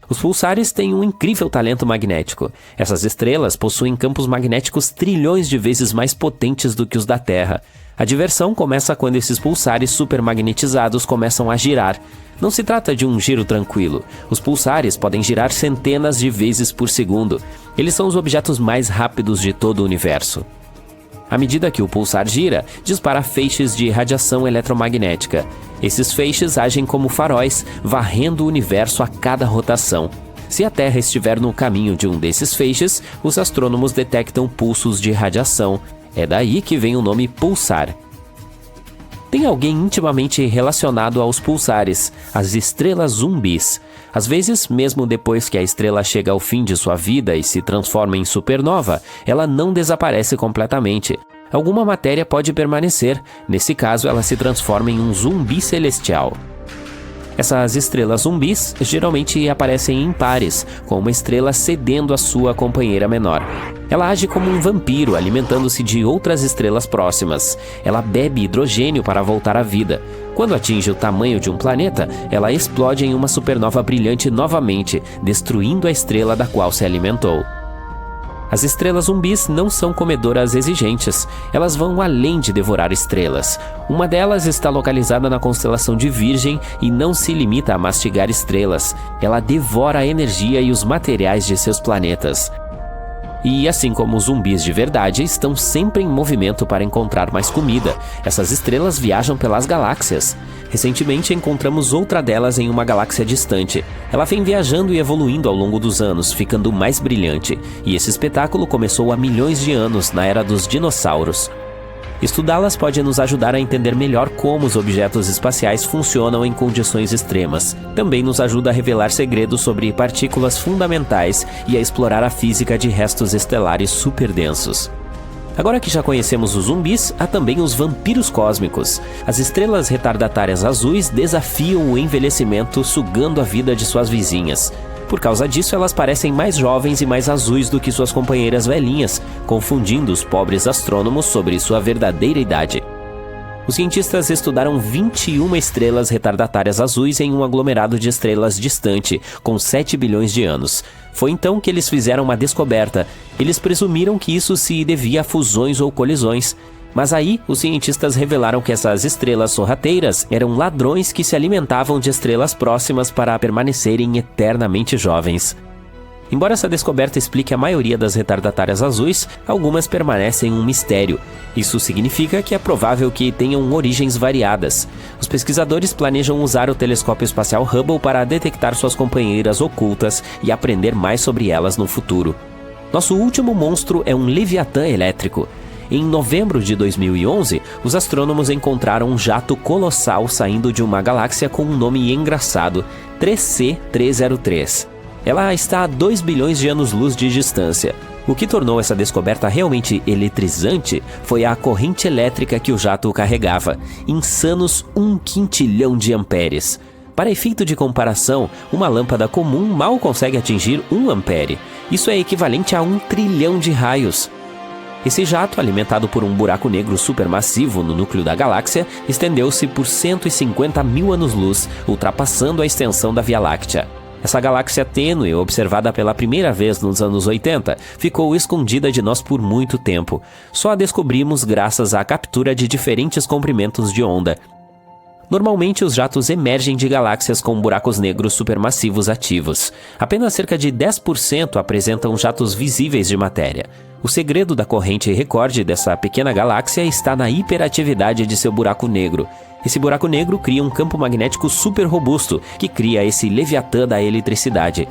Os pulsares têm um incrível talento magnético. Essas estrelas possuem campos magnéticos trilhões de vezes mais potentes do que os da Terra. A diversão começa quando esses pulsares supermagnetizados começam a girar. Não se trata de um giro tranquilo. Os pulsares podem girar centenas de vezes por segundo. Eles são os objetos mais rápidos de todo o universo. À medida que o pulsar gira, dispara feixes de radiação eletromagnética. Esses feixes agem como faróis, varrendo o universo a cada rotação. Se a Terra estiver no caminho de um desses feixes, os astrônomos detectam pulsos de radiação. É daí que vem o nome pulsar. Tem alguém intimamente relacionado aos pulsares, as estrelas zumbis. Às vezes, mesmo depois que a estrela chega ao fim de sua vida e se transforma em supernova, ela não desaparece completamente. Alguma matéria pode permanecer. Nesse caso, ela se transforma em um zumbi celestial. Essas estrelas zumbis geralmente aparecem em pares, com uma estrela cedendo a sua companheira menor. Ela age como um vampiro, alimentando-se de outras estrelas próximas. Ela bebe hidrogênio para voltar à vida. Quando atinge o tamanho de um planeta, ela explode em uma supernova brilhante novamente, destruindo a estrela da qual se alimentou. As estrelas zumbis não são comedoras exigentes, elas vão além de devorar estrelas. Uma delas está localizada na constelação de Virgem e não se limita a mastigar estrelas, ela devora a energia e os materiais de seus planetas. E assim como os zumbis de verdade, estão sempre em movimento para encontrar mais comida. Essas estrelas viajam pelas galáxias. Recentemente encontramos outra delas em uma galáxia distante. Ela vem viajando e evoluindo ao longo dos anos, ficando mais brilhante. E esse espetáculo começou há milhões de anos, na era dos dinossauros. Estudá-las pode nos ajudar a entender melhor como os objetos espaciais funcionam em condições extremas. Também nos ajuda a revelar segredos sobre partículas fundamentais e a explorar a física de restos estelares superdensos. Agora que já conhecemos os zumbis, há também os vampiros cósmicos. As estrelas retardatárias azuis desafiam o envelhecimento, sugando a vida de suas vizinhas. Por causa disso, elas parecem mais jovens e mais azuis do que suas companheiras velhinhas, confundindo os pobres astrônomos sobre sua verdadeira idade. Os cientistas estudaram 21 estrelas retardatárias azuis em um aglomerado de estrelas distante, com 7 bilhões de anos. Foi então que eles fizeram uma descoberta. Eles presumiram que isso se devia a fusões ou colisões. Mas aí, os cientistas revelaram que essas estrelas sorrateiras eram ladrões que se alimentavam de estrelas próximas para permanecerem eternamente jovens. Embora essa descoberta explique a maioria das retardatárias azuis, algumas permanecem um mistério. Isso significa que é provável que tenham origens variadas. Os pesquisadores planejam usar o telescópio espacial Hubble para detectar suas companheiras ocultas e aprender mais sobre elas no futuro. Nosso último monstro é um Leviatã elétrico. Em novembro de 2011, os astrônomos encontraram um jato colossal saindo de uma galáxia com um nome engraçado, 3C303. Ela está a 2 bilhões de anos-luz de distância. O que tornou essa descoberta realmente eletrizante foi a corrente elétrica que o jato carregava, insanos 1 quintilhão de amperes. Para efeito de comparação, uma lâmpada comum mal consegue atingir 1 ampere. Isso é equivalente a 1 trilhão de raios. Esse jato, alimentado por um buraco negro supermassivo no núcleo da galáxia, estendeu-se por 150 mil anos-luz, ultrapassando a extensão da Via Láctea. Essa galáxia tênue, observada pela primeira vez nos anos 80, ficou escondida de nós por muito tempo. Só a descobrimos graças à captura de diferentes comprimentos de onda. Normalmente, os jatos emergem de galáxias com buracos negros supermassivos ativos. Apenas cerca de 10% apresentam jatos visíveis de matéria. O segredo da corrente recorde dessa pequena galáxia está na hiperatividade de seu buraco negro. Esse buraco negro cria um campo magnético super robusto, que cria esse leviatã da eletricidade.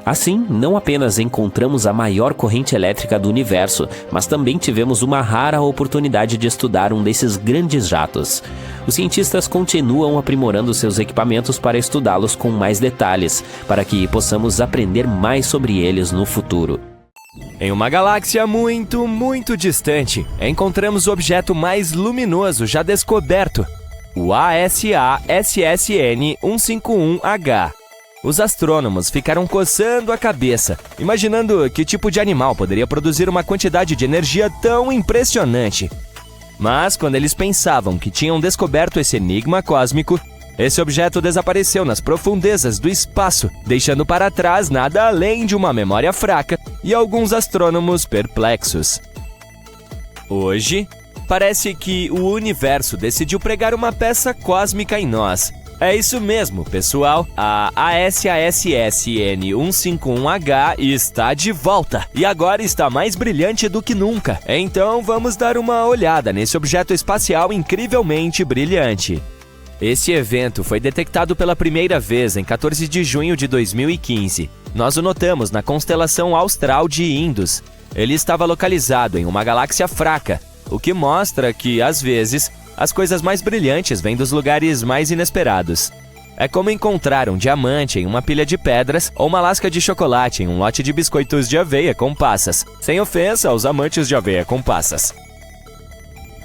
Assim, não apenas encontramos a maior corrente elétrica do universo, mas também tivemos uma rara oportunidade de estudar um desses grandes jatos. Os cientistas continuam aprimorando seus equipamentos para estudá-los com mais detalhes, para que possamos aprender mais sobre eles no futuro. Em uma galáxia muito, muito distante, encontramos o objeto mais luminoso já descoberto, o ASA SSN 151H. Os astrônomos ficaram coçando a cabeça, imaginando que tipo de animal poderia produzir uma quantidade de energia tão impressionante. Mas quando eles pensavam que tinham descoberto esse enigma cósmico, esse objeto desapareceu nas profundezas do espaço, deixando para trás nada além de uma memória fraca e alguns astrônomos perplexos. Hoje, parece que o universo decidiu pregar uma peça cósmica em nós. É isso mesmo, pessoal. A ASASSN 151H está de volta e agora está mais brilhante do que nunca. Então vamos dar uma olhada nesse objeto espacial incrivelmente brilhante. Esse evento foi detectado pela primeira vez em 14 de junho de 2015. Nós o notamos na constelação austral de Indus. Ele estava localizado em uma galáxia fraca, o que mostra que, às vezes, as coisas mais brilhantes vêm dos lugares mais inesperados. É como encontrar um diamante em uma pilha de pedras ou uma lasca de chocolate em um lote de biscoitos de aveia com passas. Sem ofensa aos amantes de aveia com passas.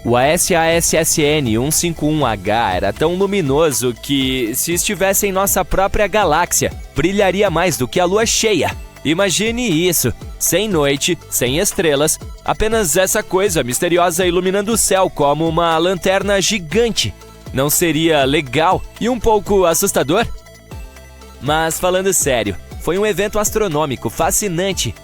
O ASASSN 151H era tão luminoso que, se estivesse em nossa própria galáxia, brilharia mais do que a lua cheia. Imagine isso, sem noite, sem estrelas, apenas essa coisa misteriosa iluminando o céu como uma lanterna gigante. Não seria legal e um pouco assustador? Mas falando sério, foi um evento astronômico fascinante.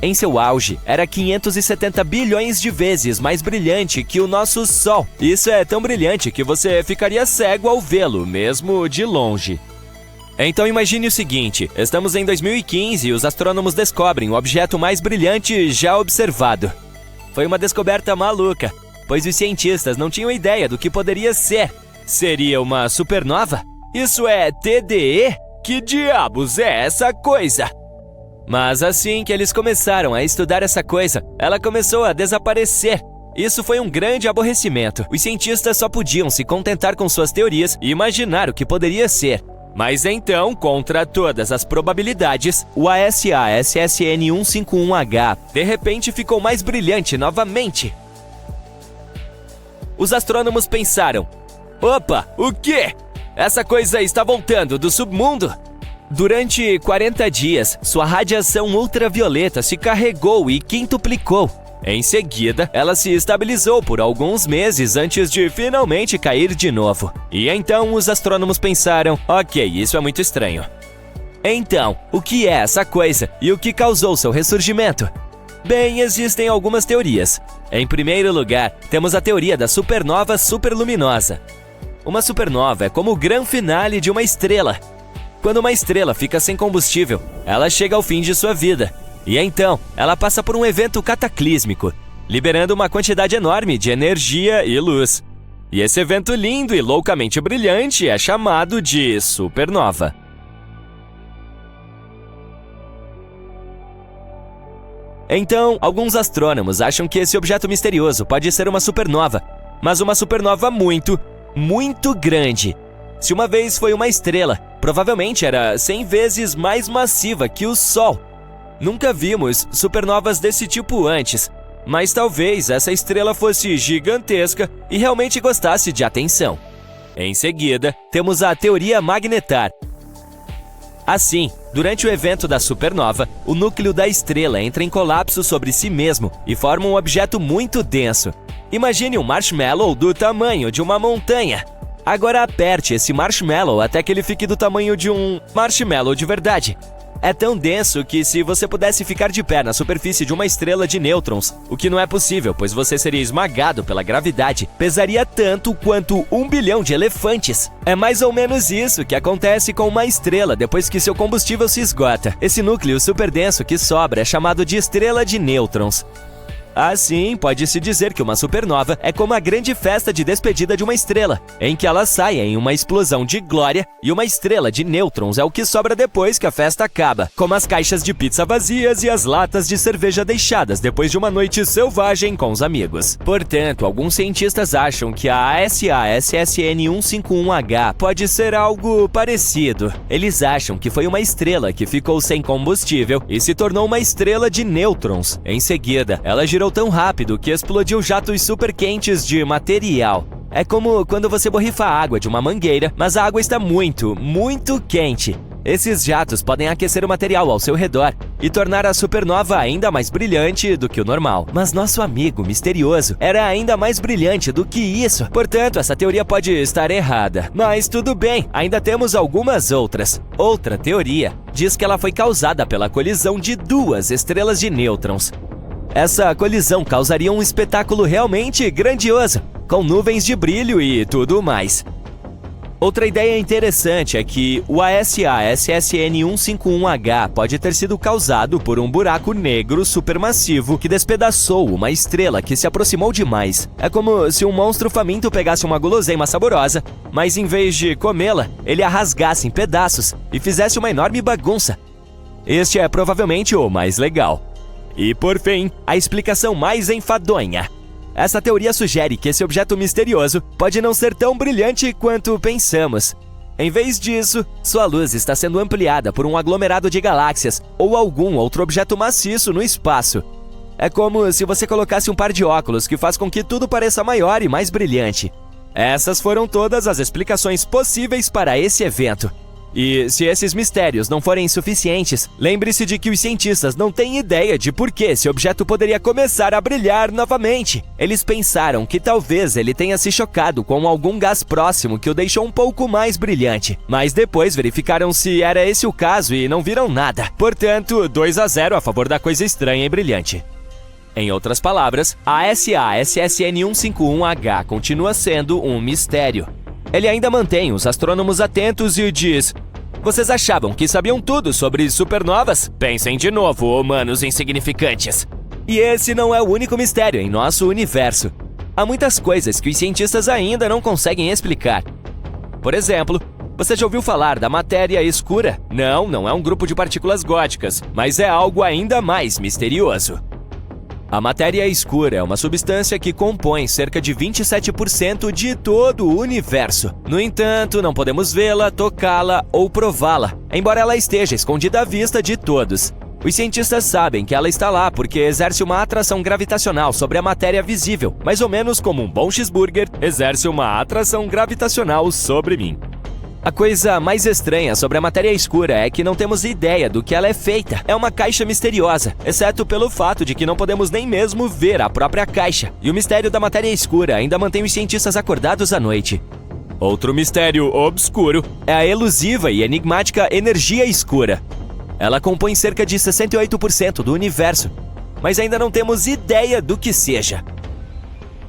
Em seu auge, era 570 bilhões de vezes mais brilhante que o nosso Sol. Isso é tão brilhante que você ficaria cego ao vê-lo, mesmo de longe. Então imagine o seguinte, estamos em 2015 e os astrônomos descobrem o objeto mais brilhante já observado. Foi uma descoberta maluca, pois os cientistas não tinham ideia do que poderia ser. Seria uma supernova? Isso é TDE? Que diabos é essa coisa? Mas assim que eles começaram a estudar essa coisa, ela começou a desaparecer. Isso foi um grande aborrecimento. Os cientistas só podiam se contentar com suas teorias e imaginar o que poderia ser. Mas então, contra todas as probabilidades, o ASASSN 151H de repente ficou mais brilhante novamente. Os astrônomos pensaram: opa, o quê? Essa coisa está voltando do submundo? Durante 40 dias, sua radiação ultravioleta se carregou e quintuplicou. Em seguida, ela se estabilizou por alguns meses antes de finalmente cair de novo. E então os astrônomos pensaram: ok, isso é muito estranho. Então, o que é essa coisa e o que causou seu ressurgimento? Bem, existem algumas teorias. Em primeiro lugar, temos a teoria da supernova superluminosa. Uma supernova é como o grande finale de uma estrela. Quando uma estrela fica sem combustível, ela chega ao fim de sua vida. E então, ela passa por um evento cataclísmico, liberando uma quantidade enorme de energia e luz. E esse evento lindo e loucamente brilhante é chamado de supernova. Então, alguns astrônomos acham que esse objeto misterioso pode ser uma supernova, mas uma supernova muito, muito grande. Se uma vez foi uma estrela, provavelmente era 100 vezes mais massiva que o Sol. Nunca vimos supernovas desse tipo antes, mas talvez essa estrela fosse gigantesca e realmente gostasse de atenção. Em seguida, temos a teoria magnetar. Assim, durante o evento da supernova, o núcleo da estrela entra em colapso sobre si mesmo e forma um objeto muito denso. Imagine um marshmallow do tamanho de uma montanha. Agora aperte esse marshmallow até que ele fique do tamanho de um marshmallow de verdade. É tão denso que se você pudesse ficar de pé na superfície de uma estrela de nêutrons, o que não é possível, pois você seria esmagado pela gravidade, pesaria tanto quanto 1 bilhão de elefantes. É mais ou menos isso que acontece com uma estrela depois que seu combustível se esgota. Esse núcleo super denso que sobra é chamado de estrela de nêutrons. Assim, pode-se dizer que uma supernova é como a grande festa de despedida de uma estrela, em que ela sai em uma explosão de glória e uma estrela de nêutrons é o que sobra depois que a festa acaba, como as caixas de pizza vazias e as latas de cerveja deixadas depois de uma noite selvagem com os amigos. Portanto, alguns cientistas acham que a ASA/SSN 151H pode ser algo parecido. Eles acham que foi uma estrela que ficou sem combustível e se tornou uma estrela de nêutrons. Em seguida, ela girou tão rápido que explodiu jatos super quentes de material. É como quando você borrifa a água de uma mangueira, mas a água está muito quente. Esses jatos podem aquecer o material ao seu redor e tornar a supernova ainda mais brilhante do que o normal. Mas nosso amigo misterioso era ainda mais brilhante do que isso. Portanto, essa teoria pode estar errada. Mas tudo bem, ainda temos algumas outras. Outra teoria diz que ela foi causada pela colisão de duas estrelas de nêutrons. Essa colisão causaria um espetáculo realmente grandioso, com nuvens de brilho e tudo mais. Outra ideia interessante é que o ASA/SSN 151H pode ter sido causado por um buraco negro supermassivo que despedaçou uma estrela que se aproximou demais. É como se um monstro faminto pegasse uma guloseima saborosa, mas em vez de comê-la, ele a rasgasse em pedaços e fizesse uma enorme bagunça. Este é provavelmente o mais legal. E por fim, a explicação mais enfadonha. Essa teoria sugere que esse objeto misterioso pode não ser tão brilhante quanto pensamos. Em vez disso, sua luz está sendo ampliada por um aglomerado de galáxias ou algum outro objeto maciço no espaço. É como se você colocasse um par de óculos que faz com que tudo pareça maior e mais brilhante. Essas foram todas as explicações possíveis para esse evento. E se esses mistérios não forem suficientes, lembre-se de que os cientistas não têm ideia de por que esse objeto poderia começar a brilhar novamente. Eles pensaram que talvez ele tenha se chocado com algum gás próximo que o deixou um pouco mais brilhante, mas depois verificaram se era esse o caso e não viram nada. Portanto, 2-0 a favor da coisa estranha e brilhante. Em outras palavras, a ASA/SSN 151H continua sendo um mistério. Ele ainda mantém os astrônomos atentos e diz: vocês achavam que sabiam tudo sobre supernovas? Pensem de novo, humanos insignificantes. E esse não é o único mistério em nosso universo. Há muitas coisas que os cientistas ainda não conseguem explicar. Por exemplo, você já ouviu falar da matéria escura? Não é um grupo de partículas góticas, mas é algo ainda mais misterioso. A matéria escura é uma substância que compõe cerca de 27% de todo o universo. No entanto, não podemos vê-la, tocá-la ou prová-la, embora ela esteja escondida à vista de todos. Os cientistas sabem que ela está lá porque exerce uma atração gravitacional sobre a matéria visível, mais ou menos como um bom cheeseburger exerce uma atração gravitacional sobre mim. A coisa mais estranha sobre a matéria escura é que não temos ideia do que ela é feita. É uma caixa misteriosa, exceto pelo fato de que não podemos nem mesmo ver a própria caixa. E o mistério da matéria escura ainda mantém os cientistas acordados à noite. Outro mistério obscuro é a elusiva e enigmática energia escura. Ela compõe cerca de 68% do universo, mas ainda não temos ideia do que seja.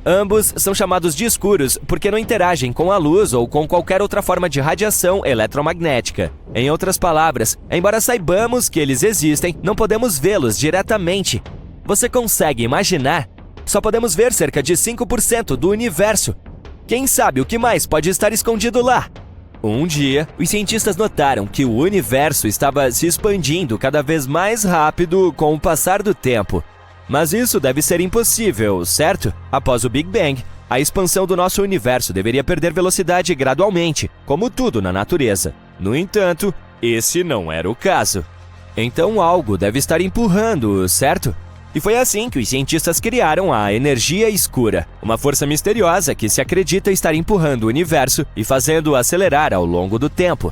Ambos são chamados de escuros porque não interagem com a luz ou com qualquer outra forma de radiação eletromagnética. Em outras palavras, embora saibamos que eles existem, não podemos vê-los diretamente. Você consegue imaginar? Só podemos ver cerca de 5% do universo. Quem sabe o que mais pode estar escondido lá? Um dia, os cientistas notaram que o universo estava se expandindo cada vez mais rápido com o passar do tempo. Mas isso deve ser impossível, certo? Após o Big Bang, a expansão do nosso universo deveria perder velocidade gradualmente, como tudo na natureza. No entanto, esse não era o caso. Então algo deve estar empurrando, certo? E foi assim que os cientistas criaram a energia escura, uma força misteriosa que se acredita estar empurrando o universo e fazendo-o acelerar ao longo do tempo.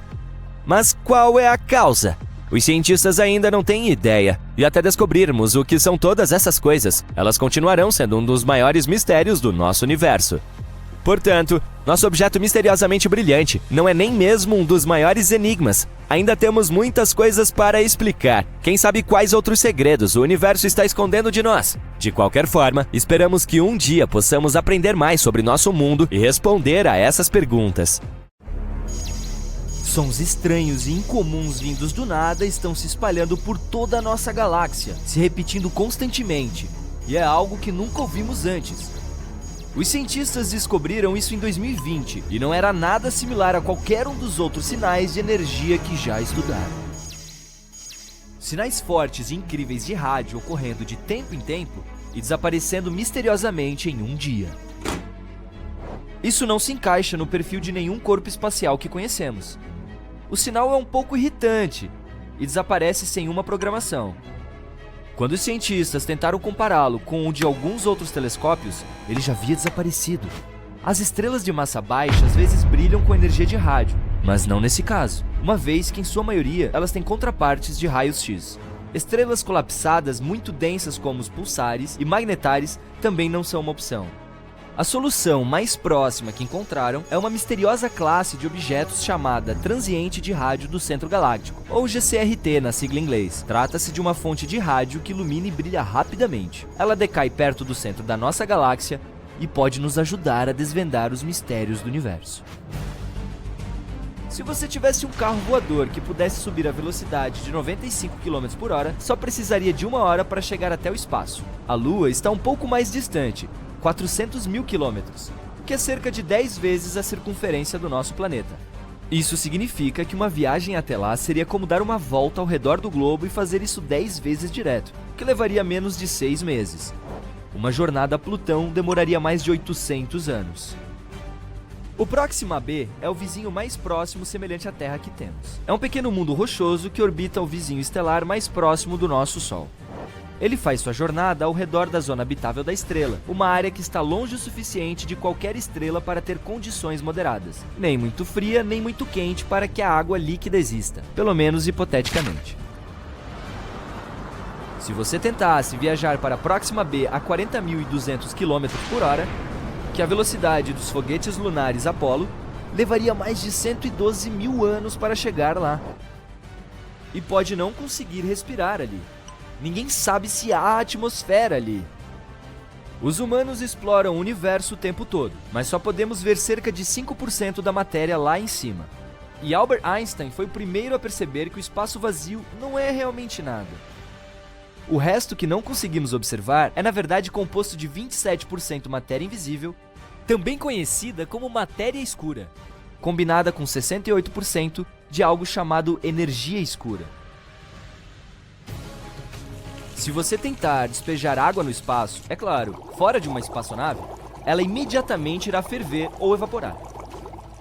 Mas qual é a causa? Os cientistas ainda não têm ideia, e até descobrirmos o que são todas essas coisas, elas continuarão sendo um dos maiores mistérios do nosso universo. Portanto, nosso objeto misteriosamente brilhante não é nem mesmo um dos maiores enigmas. Ainda temos muitas coisas para explicar. Quem sabe quais outros segredos o universo está escondendo de nós? De qualquer forma, esperamos que um dia possamos aprender mais sobre nosso mundo e responder a essas perguntas. Sons estranhos e incomuns vindos do nada estão se espalhando por toda a nossa galáxia, se repetindo constantemente. E é algo que nunca ouvimos antes. Os cientistas descobriram isso em 2020 e não era nada similar a qualquer um dos outros sinais de energia que já estudaram. Sinais fortes e incríveis de rádio ocorrendo de tempo em tempo e desaparecendo misteriosamente em um dia. Isso não se encaixa no perfil de nenhum corpo espacial que conhecemos. O sinal é um pouco irritante e desaparece sem uma programação. Quando os cientistas tentaram compará-lo com o de alguns outros telescópios, ele já havia desaparecido. As estrelas de massa baixa às vezes brilham com energia de rádio, mas não nesse caso, uma vez que em sua maioria elas têm contrapartes de raios X. Estrelas colapsadas muito densas como os pulsares e magnetares também não são uma opção. A solução mais próxima que encontraram é uma misteriosa classe de objetos chamada transiente de rádio do centro galáctico, ou GCRT na sigla em inglês. Trata-se de uma fonte de rádio que ilumina e brilha rapidamente. Ela decai perto do centro da nossa galáxia e pode nos ajudar a desvendar os mistérios do universo. Se você tivesse um carro voador que pudesse subir a velocidade de 95 km por hora, só precisaria de 1 hora para chegar até o espaço. A Lua está um pouco mais distante, 400 mil quilômetros, que é cerca de 10 vezes a circunferência do nosso planeta. Isso significa que uma viagem até lá seria como dar uma volta ao redor do globo e fazer isso 10 vezes direto, que levaria menos de 6 meses. Uma jornada a Plutão demoraria mais de 800 anos. O Próxima b é o vizinho mais próximo semelhante à Terra que temos. É um pequeno mundo rochoso que orbita o vizinho estelar mais próximo do nosso Sol. Ele faz sua jornada ao redor da zona habitável da estrela, uma área que está longe o suficiente de qualquer estrela para ter condições moderadas, nem muito fria nem muito quente para que a água líquida exista, pelo menos hipoteticamente. Se você tentasse viajar para a Próxima b a 40.200 km por hora, que é a velocidade dos foguetes lunares Apollo, levaria mais de 112 mil anos para chegar lá. E pode não conseguir respirar ali. Ninguém sabe se há atmosfera ali. Os humanos exploram o universo o tempo todo, mas só podemos ver cerca de 5% da matéria lá em cima. E Albert Einstein foi o primeiro a perceber que o espaço vazio não é realmente nada. O resto que não conseguimos observar é na verdade composto de 27% matéria invisível, também conhecida como matéria escura, combinada com 68% de algo chamado energia escura. Se você tentar despejar água no espaço, é claro, fora de uma espaçonave, ela imediatamente irá ferver ou evaporar.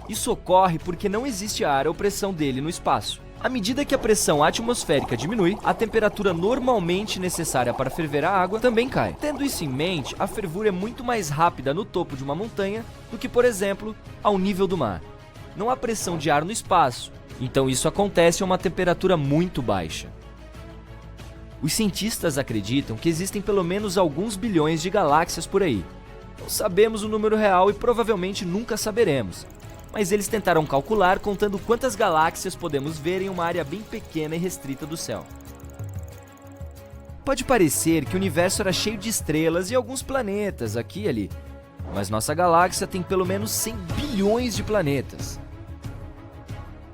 Isso ocorre porque não existe ar ou pressão dele no espaço. À medida que a pressão atmosférica diminui, a temperatura normalmente necessária para ferver a água também cai. Tendo isso em mente, a fervura é muito mais rápida no topo de uma montanha do que, por exemplo, ao nível do mar. Não há pressão de ar no espaço, então isso acontece a uma temperatura muito baixa. Os cientistas acreditam que existem pelo menos alguns bilhões de galáxias por aí. Não sabemos o número real e provavelmente nunca saberemos, mas eles tentaram calcular contando quantas galáxias podemos ver em uma área bem pequena e restrita do céu. Pode parecer que o universo era cheio de estrelas e alguns planetas aqui e ali, mas nossa galáxia tem pelo menos 100 bilhões de planetas.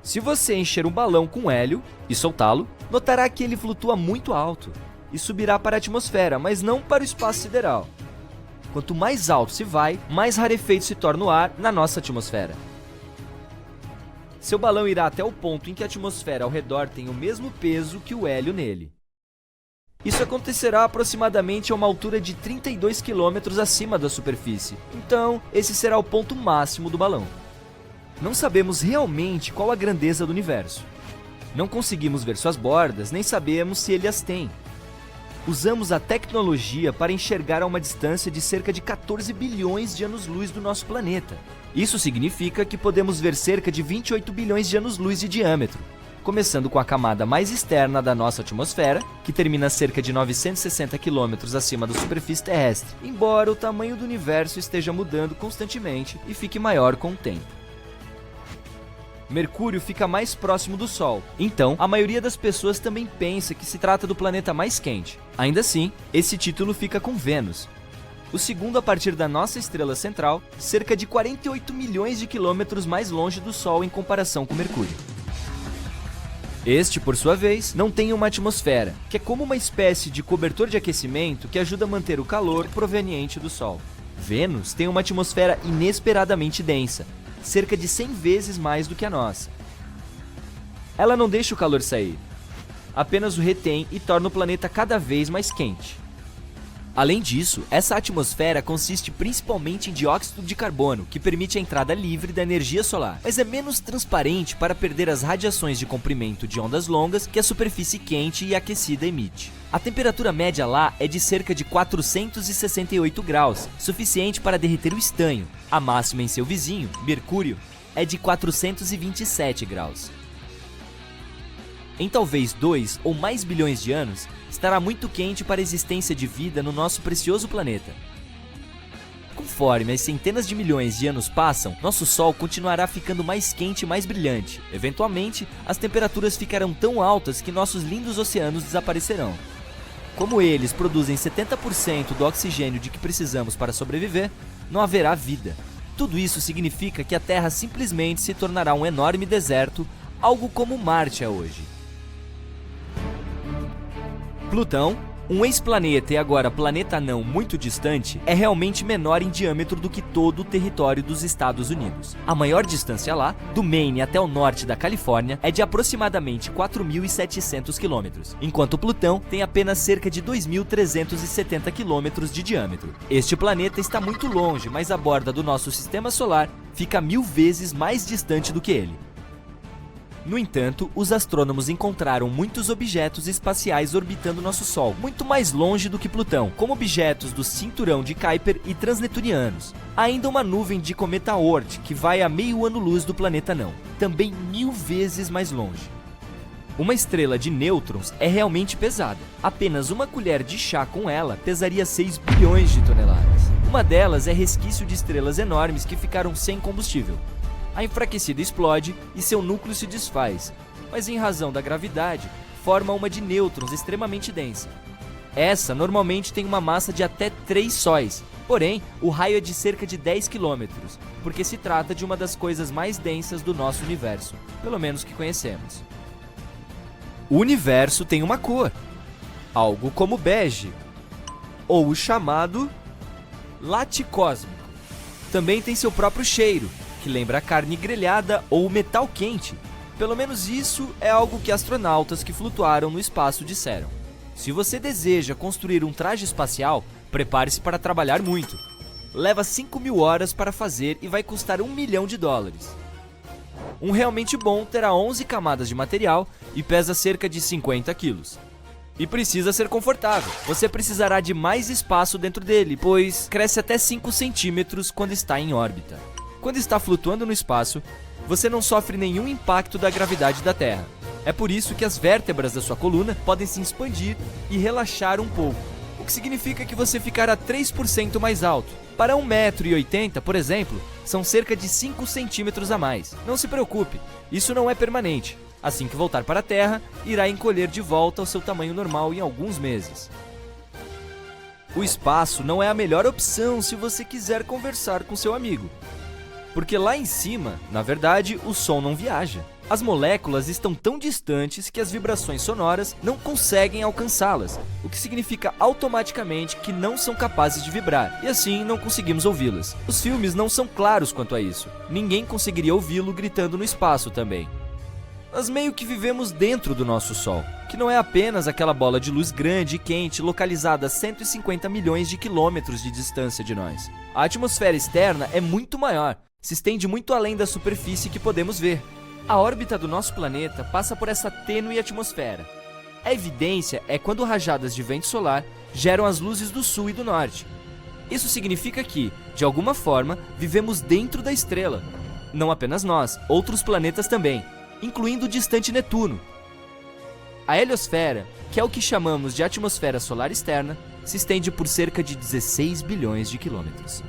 Se você encher um balão com hélio e soltá-lo, notará que ele flutua muito alto e subirá para a atmosfera, mas não para o espaço sideral. Quanto mais alto se vai, mais rarefeito se torna o ar na nossa atmosfera. Seu balão irá até o ponto em que a atmosfera ao redor tem o mesmo peso que o hélio nele. Isso acontecerá aproximadamente a uma altura de 32 km acima da superfície, então esse será o ponto máximo do balão. Não sabemos realmente qual a grandeza do universo. Não conseguimos ver suas bordas, nem sabemos se ele as tem. Usamos a tecnologia para enxergar a uma distância de cerca de 14 bilhões de anos-luz do nosso planeta. Isso significa que podemos ver cerca de 28 bilhões de anos-luz de diâmetro, começando com a camada mais externa da nossa atmosfera, que termina a cerca de 960 quilômetros acima da superfície terrestre, embora o tamanho do universo esteja mudando constantemente e fique maior com o tempo. Mercúrio fica mais próximo do Sol, então a maioria das pessoas também pensa que se trata do planeta mais quente. Ainda assim, esse título fica com Vênus, o segundo a partir da nossa estrela central, cerca de 48 milhões de quilômetros mais longe do Sol em comparação com Mercúrio. Este, por sua vez, não tem uma atmosfera, que é como uma espécie de cobertor de aquecimento que ajuda a manter o calor proveniente do Sol. Vênus tem uma atmosfera inesperadamente densa, cerca de 100 vezes mais do que a nossa. Ela não deixa o calor sair, apenas o retém e torna o planeta cada vez mais quente. Além disso, essa atmosfera consiste principalmente em dióxido de carbono, que permite a entrada livre da energia solar, mas é menos transparente para perder as radiações de comprimento de ondas longas que a superfície quente e aquecida emite. A temperatura média lá é de cerca de 468 graus, suficiente para derreter o estanho. A máxima em seu vizinho, Mercúrio, é de 427 graus. Em talvez 2 ou mais bilhões de anos, estará muito quente para a existência de vida no nosso precioso planeta. Conforme as centenas de milhões de anos passam, nosso Sol continuará ficando mais quente e mais brilhante. Eventualmente, as temperaturas ficarão tão altas que nossos lindos oceanos desaparecerão. Como eles produzem 70% do oxigênio de que precisamos para sobreviver, não haverá vida. Tudo isso significa que a Terra simplesmente se tornará um enorme deserto, algo como Marte é hoje. Plutão, um ex-planeta e agora planeta anão muito distante, é realmente menor em diâmetro do que todo o território dos Estados Unidos. A maior distância lá, do Maine até o norte da Califórnia, é de aproximadamente 4.700 quilômetros, enquanto Plutão tem apenas cerca de 2.370 quilômetros de diâmetro. Este planeta está muito longe, mas a borda do nosso sistema solar fica 1000 vezes mais distante do que ele. No entanto, os astrônomos encontraram muitos objetos espaciais orbitando nosso Sol, muito mais longe do que Plutão, como objetos do cinturão de Kuiper e transneptunianos. Há ainda uma nuvem de cometa Oort, que vai a meio ano-luz do planeta anão, também 1000 vezes mais longe. Uma estrela de nêutrons é realmente pesada. Apenas uma colher de chá com ela pesaria 6 bilhões de toneladas. Uma delas é resquício de estrelas enormes que ficaram sem combustível. A enfraquecida explode e seu núcleo se desfaz, mas em razão da gravidade, forma uma de nêutrons extremamente densa. Essa normalmente tem uma massa de até 3 sóis, porém, o raio é de cerca de 10 km, porque se trata de uma das coisas mais densas do nosso universo, pelo menos que conhecemos. O universo tem uma cor, algo como bege, ou o chamado laticósmico. Também tem seu próprio cheiro, que lembra a carne grelhada ou metal quente. Pelo menos isso é algo que astronautas que flutuaram no espaço disseram. Se você deseja construir um traje espacial, prepare-se para trabalhar muito. Leva 5.000 horas para fazer e vai custar $1 milhão. Um realmente bom terá 11 camadas de material e pesa cerca de 50 quilos. E precisa ser confortável. Você precisará de mais espaço dentro dele, pois cresce até 5 centímetros quando está em órbita. Quando está flutuando no espaço, você não sofre nenhum impacto da gravidade da Terra. É por isso que as vértebras da sua coluna podem se expandir e relaxar um pouco, o que significa que você ficará 3% mais alto. Para 1,80 m, por exemplo, são cerca de 5 centímetros a mais. Não se preocupe, isso não é permanente. Assim que voltar para a Terra, irá encolher de volta ao seu tamanho normal em alguns meses. O espaço não é a melhor opção se você quiser conversar com seu amigo. Porque lá em cima, na verdade, o som não viaja. As moléculas estão tão distantes que as vibrações sonoras não conseguem alcançá-las, o que significa automaticamente que não são capazes de vibrar, e assim não conseguimos ouvi-las. Os filmes não são claros quanto a isso. Ninguém conseguiria ouvi-lo gritando no espaço também. Nós meio que vivemos dentro do nosso Sol, que não é apenas aquela bola de luz grande e quente localizada a 150 milhões de quilômetros de distância de nós. A atmosfera externa é muito maior, se estende muito além da superfície que podemos ver. A órbita do nosso planeta passa por essa tênue atmosfera. A evidência é quando rajadas de vento solar geram as luzes do sul e do norte. Isso significa que, de alguma forma, vivemos dentro da estrela. Não apenas nós, outros planetas também, incluindo o distante Netuno. A heliosfera, que é o que chamamos de atmosfera solar externa, se estende por cerca de 16 bilhões de quilômetros.